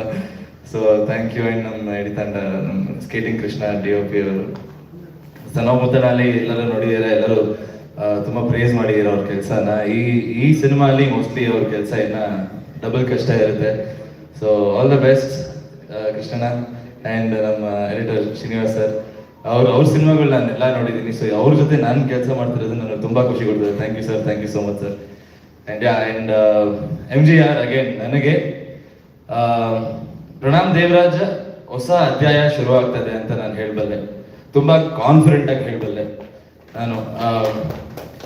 So thank you. ಅಂಡ್ ನಮ್ಮ ಇಡೀ ತಂಡ, ನಮ್ಮ ಸ್ಕೇಟಿಂಗ್ ಕೃಷ್ಣ, DOP ಅವರು, ಸನೋಮುತ್ತನಲ್ಲಿ ಎಲ್ಲರೂ ನೋಡಿದ್ದಾರೆ, ಎಲ್ಲರೂ ತುಂಬಾ ಪ್ರೇಸ್ ಮಾಡಿದ್ದೀರ ಅವ್ರ ಕೆಲಸನ. ಈ ಸಿನಿಮಾ ಅಲ್ಲಿ ಮೋಸ್ಟ್ಲಿ ಅವ್ರ ಕೆಲಸ ಇನ್ನ ಡಬಲ್ ಕಷ್ಟ ಇರುತ್ತೆ. ಸೊ ಆಲ್ ದ ಬೆಸ್ಟ್ ಕೃಷ್ಣಣ್ಣ. ಆ್ಯಂಡ್ ನಮ್ಮ ಎಡಿಟರ್ ಶ್ರೀನಿವಾಸ್ ಸರ್, ಅವ್ರ ಸಿನಿಮಾಗಳು ನಾನೆಲ್ಲ ನೋಡಿದ್ದೀನಿ. ಸೊ ಅವ್ರ ಜೊತೆ ನಾನು ಕೆಲಸ ಮಾಡ್ತಿರೋದು ನನಗೆ ತುಂಬಾ ಖುಷಿ ಕೊಡ್ತದೆ. Thank you sir, thank you so much sir. And MGR again ನನಗೆ ಪ್ರಣಾಮ್ ದೇವರಾಜ್ ಹೊಸ ಅಧ್ಯಾಯ ಶುರುವಾಗ್ತದೆ ಅಂತ ನಾನು ಹೇಳಬಲ್ಲೆ, ತುಂಬ ಕಾನ್ಫಿಡೆಂಟ್ ಆಗಿ ಹೇಳಬಲ್ಲೆ. ನಾನು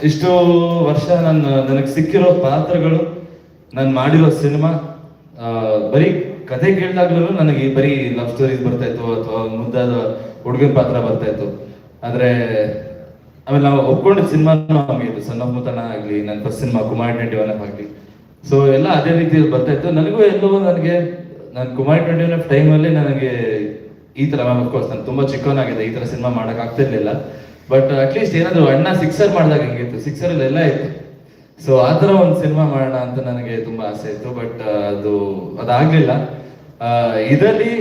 ಇಷ್ಟು ವರ್ಷ ನನಗೆ ಸಿಕ್ಕಿರೋ ಪಾತ್ರಗಳು, ನಾನು ಮಾಡಿರೋ ಸಿನಿಮಾ, ಬರೀ ಕಥೆ ಕೇಳಿದಾಗ್ಲೂ ನನಗೆ ಬರೀ ಲವ್ ಸ್ಟೋರೀಸ್ ಬರ್ತಾ ಇತ್ತು ಅಥವಾ ಮುದ್ದಾದ ಹುಡುಗನ ಪಾತ್ರ ಬರ್ತಾ ಇತ್ತು. ಆದರೆ ಆಮೇಲೆ ನಾವು ಒಪ್ಕೊಂಡಿದ್ದ ಸಿನಿಮಾನು ಹಂಗೆ ಇತ್ತು, ಸಣ್ಣ ಮುತನ ಆಗಲಿ, ನನ್ನ ಫಸ್ಟ್ ಸಿನಿಮಾ ಕುಮಾರ್ 21 ಆಗಲಿ. ಸೊ ಎಲ್ಲ ಅದೇ ರೀತಿಯಲ್ಲಿ ಬರ್ತಾ ಇತ್ತು. ನನಗೂ ಎಲ್ಲೋ ನಾನು ಕುಮಾರ್ 21 ಟೈಮಲ್ಲಿ ನನಗೆ ಈ ಥರ, ಅಫ್ಕೋರ್ಸ್ ನಾನು ತುಂಬ ಚಿಕ್ಕವನಾಗಿದೆ, ಈ ಥರ ಸಿನಿಮಾ ಮಾಡೋಕೆ ಆಗ್ತಿರ್ಲಿಲ್ಲ. ಬಟ್ ಅಟ್ಲೀಸ್ಟ್ ಏನಾದರೂ ಅಣ್ಣ ಸಿಕ್ಸರ್ ಮಾಡಿದಾಗ ಹೆಂಗಿತ್ತು, ಸಿಕ್ಸರಲ್ಲಿ ಎಲ್ಲ ಇತ್ತು. ಸೊ ಆ ಥರ ಒಂದು ಸಿನಿಮಾ ಮಾಡೋಣ ಅಂತ ನನಗೆ ತುಂಬ ಆಸೆ ಇತ್ತು. ಬಟ್ ಅದಾಗಲಿಲ್ಲ. ಇದರಲ್ಲಿ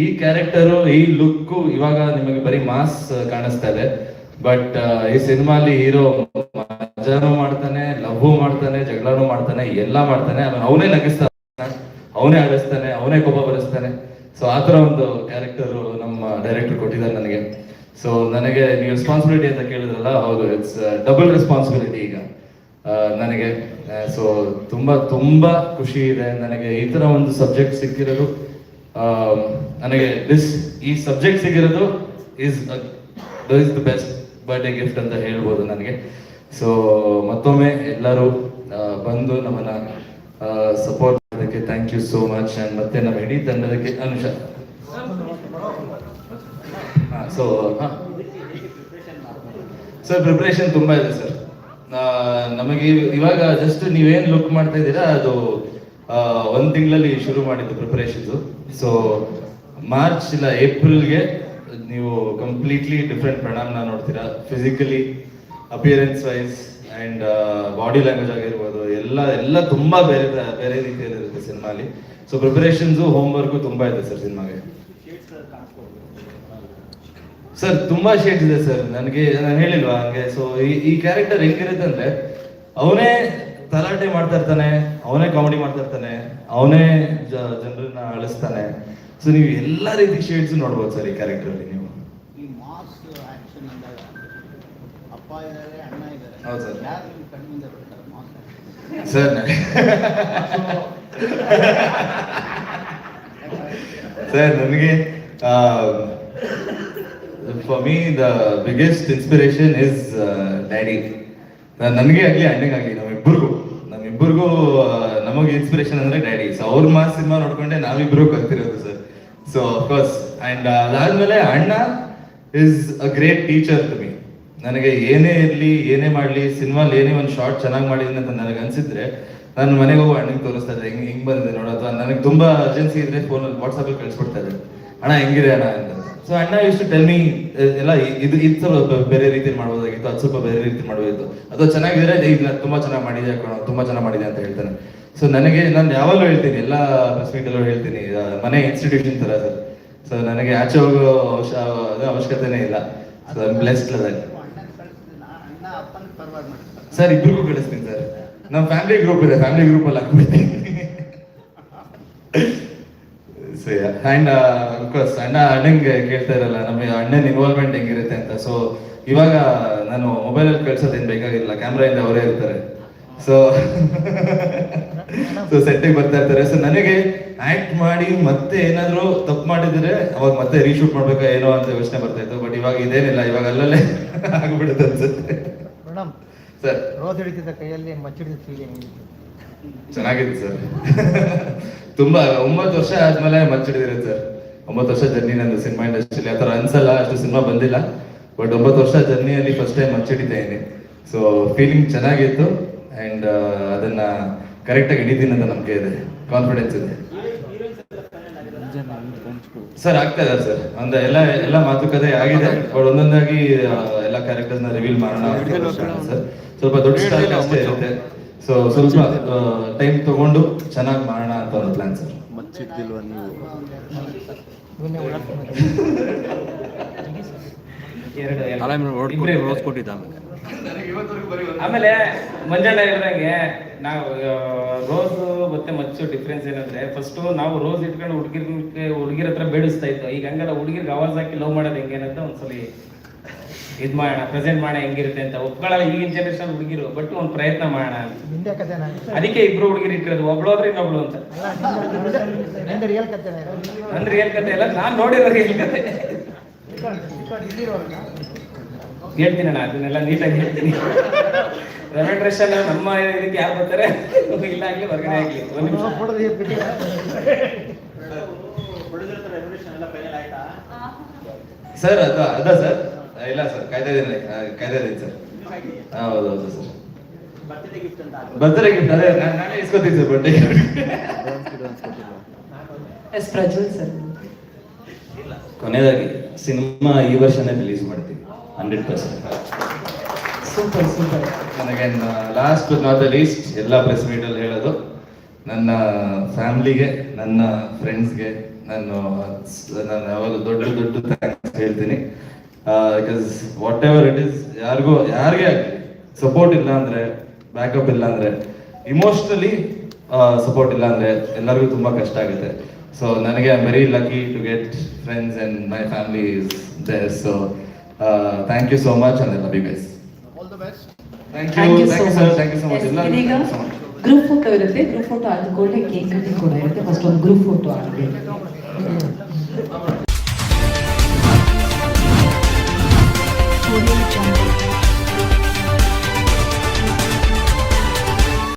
ಈ ಕ್ಯಾರೆಕ್ಟರು, ಈ ಲುಕ್ಕು ಇವಾಗ ನಿಮಗೆ ಬರೀ ಮಾಸ್ ಕಾಣಿಸ್ತಾ ಇದೆ. ಬಟ್ ಈ ಸಿನಿಮಾಲಿ ಹೀರೋ ಮಜಾನು ಮಾಡ್ತಾನೆ, ಲವ್ ಮಾಡ್ತಾನೆ, ಜಗಳನೂ ಮಾಡ್ತಾನೆ, ಎಲ್ಲ ಮಾಡ್ತಾನೆ. ಆಮೇಲೆ ಅವನೇ ನಗಿಸ್ತಾನೆ, ಅವನೇ ಆಡಿಸ್ತಾನೆ, ಅವನೇ ಕೋಪ ಬರೆಸ್ತಾನೆ. ಸೊ ಆ ಥರ ಒಂದು ಕ್ಯಾರೆಕ್ಟರು ನಮ್ಮ ಡೈರೆಕ್ಟರ್ ಕೊಟ್ಟಿದ್ದಾರೆ ನನಗೆ. ಸೊ ನನಗೆ ನೀವು ರೆಸ್ಪಾನ್ಸಿಬಿಲಿಟಿ ಅಂತ ಕೇಳಿದ್ರಲ್ಲ, ಹೌದು, ಇಟ್ಸ್ ಡಬಲ್ ರೆಸ್ಪಾನ್ಸಿಬಿಲಿಟಿ ಈಗ ನನಗೆ. ಸೊ ತುಂಬ ಖುಷಿ ಇದೆ ನನಗೆ ಈ ಥರ ಒಂದು ಸಬ್ಜೆಕ್ಟ್ ಸಿಕ್ಕಿರೋದು. ನನಗೆ ಈ ಸಬ್ಜೆಕ್ಟ್ ಸಿಕ್ಕಿರೋದು is the best birthday gift ಅಂತ ಹೇಳ್ಬೋದು ನನಗೆ. ಸೊ ಮತ್ತೊಮ್ಮೆ ಎಲ್ಲರೂ ಬಂದು ನಮ್ಮನ್ನ ಸಪೋರ್ಟ್ ಮಾಡೋದಕ್ಕೆ thank you so much. And ಮತ್ತೆ ನಮ್ಮ ಇಡೀ ತಂಡದಕ್ಕೆ ಅನುಷಾ. ಸೊ ಸರ್ ಪ್ರಿಪ್ರೇಷನ್ ತುಂಬ ಇದೆ ಸರ್. ನಮಗೆ ಇವಾಗ ಜಸ್ಟ್ ನೀವೇನು ಲುಕ್ ಮಾಡ್ತಾ ಇದ್ದೀರಾ ಅದು 1 ತಿಂಗಳಲ್ಲಿ ಶುರು ಮಾಡಿದ್ದು ಪ್ರಿಪರೇಷನ್ಸು. ಸೊ ಮಾರ್ಚ್ ಇಲ್ಲ ಏಪ್ರಿಲ್ಗೆ ನೀವು ಕಂಪ್ಲೀಟ್ಲಿ ಡಿಫ್ರೆಂಟ್ ಪ್ರಣಾಮ್ನ ನೋಡ್ತೀರಾ. Physically, appearance wise and body language ಆಗಿರ್ಬೋದು, ಎಲ್ಲ ತುಂಬ ಬೇರೆ ರೀತಿಯಲ್ಲಿ ಇರುತ್ತೆ ಸಿನಿಮಾಲಿ. ಸೊ ಪ್ರಿಪರೇಷನ್ಸು, ಹೋಮ್ವರ್ಕು ತುಂಬ ಇದೆ ಸರ್ ಸಿನಿಮಾಗೆ. ಸರ್ ತುಂಬಾ ಶೇಡ್ಸ್ ಇದೆ ಸರ್. ನಾನು ಹೇಳಿಲ್ವಾ ಹಂಗೆ. ಸೊ ಈ ಕ್ಯಾರೆಕ್ಟರ್ ಹೆಂಗಿರುತ್ತೆ ಅಂದ್ರೆ, ಅವನೇ ತಲಾಟೆ ಮಾಡ್ತಾ ಇರ್ತಾನೆ, ಅವನೇ ಕಾಮಿಡಿ ಮಾಡ್ತಾ ಇರ್ತಾನೆ, ಅವನೇ ಜನರನ್ನ ಅಳಿಸ್ತಾನೆ. ಸೊ ನೀವು ಎಲ್ಲ ರೀತಿ ಶೇಡ್ಸ್ ನೋಡ್ಬೋದು ಸರ್ ಈ ಕ್ಯಾರೆಕ್ಟರ್ ಅಲ್ಲಿ ನೀವು. ಈ ಮಾಸ್ ಆಕ್ಷನ್ ಅಂದಾಗ ಅಪ್ಪ ಇದ್ದಾರೆ, ಅಣ್ಣ ಇದ್ದಾರೆ. ಹೌದು ಸರ್. ಯಾರು ನಿಮ್ಮ ಕಣ್ಣಿಂದ ಬರ್ತಾರೆ ಮಾಸ್ ಸರ್ ಸರ್ ನನಗೆ for me the biggest inspiration is daddy. ನನಗೆ ಆಗಲಿ, ಅಣ್ಣಗಾಗಲಿ, ನಮ್ಮಿಬ್ಬರಿಗೂ ನಮಗೆ ಇನ್ಸ್ಪಿರೇಷನ್ ಅಂದ್ರೆ ಡ್ಯಾಡಿ. ಸೊ ಅವ್ರ ಮಾಸ್ ಸಿನಿಮಾ ನೋಡ್ಕೊಂಡೆ ನಾವಿಬ್ರು ಕಲ್ತಿರೋದು ಸರ್. So of course. ಆ್ಯಂಡ್ ಅದಾದ್ಮೇಲೆ ಅಣ್ಣ is a great teacher to me. ನನಗೆ ಏನೇ ಇರಲಿ, ಏನೇ ಮಾಡಲಿ, ಸಿನಿಮಾಲಿ ಏನೇ ಒಂದು ಶಾರ್ಟ್ ಚೆನ್ನಾಗಿ ಮಾಡಿದ್ದೀನಿ ಅಂತ ನನಗೆ ಅನ್ಸಿದ್ರೆ ನಾನು ಮನೆಗೆ ಹೋಗಿ ಅಣ್ಣಗೆ ತೋರಿಸ್ತಾ ಇದ್ದೆ, ಹಿಂಗೆ ಬಂದಿದೆ ನೋಡು. ಅಥವಾ ನನಗೆ ತುಂಬ ಅರ್ಜೆನ್ಸಿ ಇದ್ರೆ ಫೋನಲ್ಲಿ ವಾಟ್ಸಪ್ಪಲ್ಲಿ ಕಳಿಸ್ಬಿಡ್ತಾ ಇದ್ದೆ, ಅಣ್ಣ ಹೆಂಗಿದೆ ಅಣ್ಣ ಅಂತ. ಸೊ ಅಣ್ಣ ಇಷ್ಟು ಟೆಲ್ ಮೀ ಎಲ್ಲ ಇದು ಸ್ವಲ್ಪ ಬೇರೆ ರೀತಿ ಮಾಡ್ಬೋದಾಗಿತ್ತು, ಅದು ಸ್ವಲ್ಪ ಬೇರೆ ರೀತಿ ಮಾಡ್ಬೋದಿತ್ತು, ಅದು ಚೆನ್ನಾಗಿದ್ರೆ ಈಗ ತುಂಬ ಚೆನ್ನಾಗಿ ಮಾಡಿದೆ ಕಣೋ, ತುಂಬ ಚೆನ್ನಾಗಿ ಮಾಡಿದೆ ಅಂತ ಹೇಳ್ತಾನೆ. ಸೊ ನಾನು ಯಾವಾಗಲೂ ಹೇಳ್ತೀನಿ, ಎಲ್ಲ ಪ್ರೆಸ್ ಮೀಟಲ್ಲೂ ಹೇಳ್ತೀನಿ, ಮನೆ ಇನ್ಸ್ಟಿಟ್ಯೂಷನ್ ಥರ ಸರ್. ಸೊ ನನಗೆ ಆಚೆ ಹೋಗೋ ಅವಶ್ಯಕತೆನೇ ಇಲ್ಲ. So I am blessed like sir. ಇಬ್ರಿಗೂ ಕಳಿಸ್ತೀನಿ ಸರ್. ನಮ್ಮ ಫ್ಯಾಮಿಲಿ ಗ್ರೂಪ್ ಇದೆ, ಫ್ಯಾಮಿಲಿ ಗ್ರೂಪಲ್ಲಿ ಹಾಕ್ಬಿಡ್ತೀನಿ. ಆ್ಯಂಡ್ ಅಫ್ಕೋರ್ಸ್ ಅಣ್ಣಂಗೆ ಕೇಳ್ತಾ ಇರಲ್ಲ ನಮ್ಮ ಅಣ್ಣನ ಇನ್ವಾಲ್ವ್ಮೆಂಟ್ ಹೆಂಗಿರುತ್ತೆ ಅಂತ. ಸೊ ಇವಾಗ ನಾನು ಮೊಬೈಲಲ್ಲಿ ಕಳ್ಸೋದೇನು ಬೇಕಾಗಿಲ್ಲ, ಕ್ಯಾಮ್ರಾಯಿಂದ ಅವರೇ ಇರ್ತಾರೆ. ಸೊ ಸೆಟ್ಟಿಗೆ ಬರ್ತಾ ಇರ್ತಾರೆ. ಸೊ ನನಗೆ ಆಕ್ಟ್ ಮಾಡಿ ಮತ್ತೆ ಏನಾದರೂ ತಪ್ಪು ಮಾಡಿದ್ರೆ ಅವಾಗ ಮತ್ತೆ ರೀಶೂಟ್ ಮಾಡ್ಬೇಕಾ ಏನೋ ಅಂತ ಯೋಚನೆ ಬರ್ತಾ ಇತ್ತು. ಬಟ್ ಇವಾಗ ಇದೇನಿಲ್ಲ, ಇವಾಗ ಅಲ್ಲಲ್ಲೇ ಆಗ್ಬಿಡುತ್ತೆ ಅನ್ಸುತ್ತೆ. ಮೇಡಮ್ ಸರ್ ರೋಸ್ ಹಿಡಿತಿದ್ದ ಕೈಯಲ್ಲಿ ಮಚ್ಚಿಡಿದ ಫೀಲಿಂಗ್ ಚೆನ್ನಾಗಿದೆ ಸರ್. ತುಂಬಾ 9 ವರ್ಷ ಆದ್ಮೇಲೆ ಮಚ್ಚಿಡಿದಿರುತ್ತೆ ಸರ್. 9 ವರ್ಷ ಜರ್ನಿ ನಂದು ಸಿನಿಮಾ ಇಂಡಸ್ಟ್ರಿಲಿ. ಆ ಥರ ಅನ್ಸಲ್ಲ, ಅಷ್ಟು ಸಿನಿಮಾ ಬಂದಿಲ್ಲ. ಬಟ್ 9 ವರ್ಷ ಜರ್ನಿಯಲ್ಲಿ ಫಸ್ಟ್ ಟೈಮ್ ಮಚ್ಚಿಡಿತಾ ಇದ್ದೀನಿ. ಸೊ ಫೀಲಿಂಗ್ ಚೆನ್ನಾಗಿತ್ತು. ಆ್ಯಂಡ್ ಅದನ್ನ ಕರೆಕ್ಟಾಗಿ ಹಿಡಿತೀನಿ ಅಂತ ನಂಬಿಕೆ ಇದೆ, ಕಾನ್ಫಿಡೆನ್ಸ್ ಇದೆ ಸರ್. ಆಗ್ತಾ ಇದೆ ಸರ್. ಅಂದ್ರೆ ಎಲ್ಲ ಮಾತುಕತೆ ಆಗಿದೆ. ಬಟ್ ಒಂದೊಂದಾಗಿ ಎಲ್ಲ ಕ್ಯಾರೆಕ್ಟರ್ಸ್ನ ರಿವೀಲ್ ಮಾಡೋಣ ಸರ್. ಸ್ವಲ್ಪ ದೊಡ್ಡ ಸ್ಟಾರ್ ಅಷ್ಟೇ ಇರುತ್ತೆ. ಸೊ ಸ್ವಲ್ಪ ಟೈಮ್ ತಗೊಂಡು ಚೆನ್ನಾಗಿ ಮಾಡೋಣ ಅಂತ ಒಂದು ಪ್ಲಾನ್ ಸರ್. ಮಚ್ಚಿದ್ದಿಲ್ವ ನೀವು? ಆಮೇಲೆ ಮಂಜಣ್ಣ ಹೇಳ್ದಂಗೆ ನಾವು ರೋಸ್ ಮತ್ತೆ ಮಚ್ಚು ಡಿಫ್ರೆನ್ಸ್ ಏನಂದ್ರೆ, ಫಸ್ಟ್ ನಾವು ರೋಸ್ ಇಟ್ಕೊಂಡು ಹುಡುಗಿರ ಹತ್ರ ಬೇಡಿಸ್ತಾ ಇತ್ತು. ಈಗ ಹಂಗಲ್ಲ, ಹುಡುಗಿರ್ಗೆ ಆವಾಜ್ ಹಾಕಿ ಲವ್ ಮಾಡೋದು ಹೆಂಗೇನಂತ ಒಂದ್ಸಲಿ ಇದು ಮಾಡೋಣ, ಪ್ರೆಸೆಂಟ್ ಮಾಡೋಣ ಹೆಂಗಿರುತ್ತೆ ಅಂತ. ಒಪ್ಕೊಳ್ಳಲ್ಲ ಈಗಿನ ಜನರೇಷನ್ ಹುಡುಗಿರು, ಬಟ್ ಒಂದು ಪ್ರಯತ್ನ ಮಾಡೋಣ ಅಂತ. ನಿಂದೆ ಕಥೆನಾ? ಅದಕ್ಕೆ ಇಬ್ರು ಹುಡುಗಿರು ಇಟ್ಟಿರೋದು, ಒಬ್ಳು ಹೋದ್ರೆ ಇನ್ನೊಬ್ಳು ಅಂತ. ನಿಂದೆ ರಿಯಲ್ ಕಥೆನಾ? ನನ್ನ ರಿಯಲ್ ಕತೆ ಎಲ್ಲ ನಾನು ನೋಡಿರೋ ರಿಯಲ್ ಕತೆ ಹೇಳ್ತೀನಿ ಅಣ್ಣ, ಅದನ್ನೆಲ್ಲ ನೀಟಾಗಿ ಹೇಳ್ತೀನಿ. ರೆಮೆಂಡ್ರೇಷನ್ ನಮ್ಮ ಇದಕ್ಕೆ ಯಾರು ಬರ್ತಾರೆ, ಇಲ್ಲ ಆಗ್ಲಿ ಹೊರಗಡೆ ಆಗ್ಲಿ. ಒಂದು ನಿಮಿಷ ಸರ್ ಅದ ಸರ್ ಇಲ್ಲ ಸರ್ ಕಾಯ್ತಾ ಇದ್ದೀನಿ ಸರ್. ಹೌದೌದು ಸರ್, ಬರ್ತಾರೆ ಗಿಫ್ಟ್ ಅದೇ ನಾನೇ ಇಸ್ಕೊತೀನಿ sir birthday yes Prajwal sir. ಕೊನೆಯದಾಗಿ ಸಿನಿಮಾ ಈ ವರ್ಷನೇ ರಿಲೀಸ್ ಮಾಡ್ತೀವಿ 100%. Super super. ನನಗೆ last but not the least ಎಲ್ಲ ಪ್ರೆಸ್ ಮೀಟಲ್ಲಿ ಹೇಳೋದು, ನನ್ನ ಫ್ಯಾಮ್ಲಿಗೆ, ನನ್ನ ಫ್ರೆಂಡ್ಸ್ಗೆ ನಾನು ಯಾವಾಗ ದೊಡ್ಡ ಥ್ಯಾಂಕ್ಸ್ ಹೇಳ್ತೀನಿ. Because what ever it is, ಯಾರಿಗೆ ಆಗಲಿ ಸಪೋರ್ಟ್ ಇಲ್ಲ ಅಂದರೆ, ಬ್ಯಾಕಪ್ ಇಲ್ಲ ಅಂದರೆ, ಇಮೋಷ್ನಲಿ ಸಪೋರ್ಟ್ ಇಲ್ಲ ಅಂದರೆ ಎಲ್ಲರಿಗೂ ತುಂಬ ಕಷ್ಟ ಆಗುತ್ತೆ. ಸೊ ನನಗೆ I am very lucky to get friends and my family is there. So thank you so much and I love you guys. Thank you sir, thank you so much. ಇದೀಗ group photo ಇರುತ್ತೆ. Group photo ಆದ ಕೂಡಲೇ cake cutting ಕೂಡ ಇರುತ್ತೆ. First ಒಂದು group photo ಆಗಬೇಕು.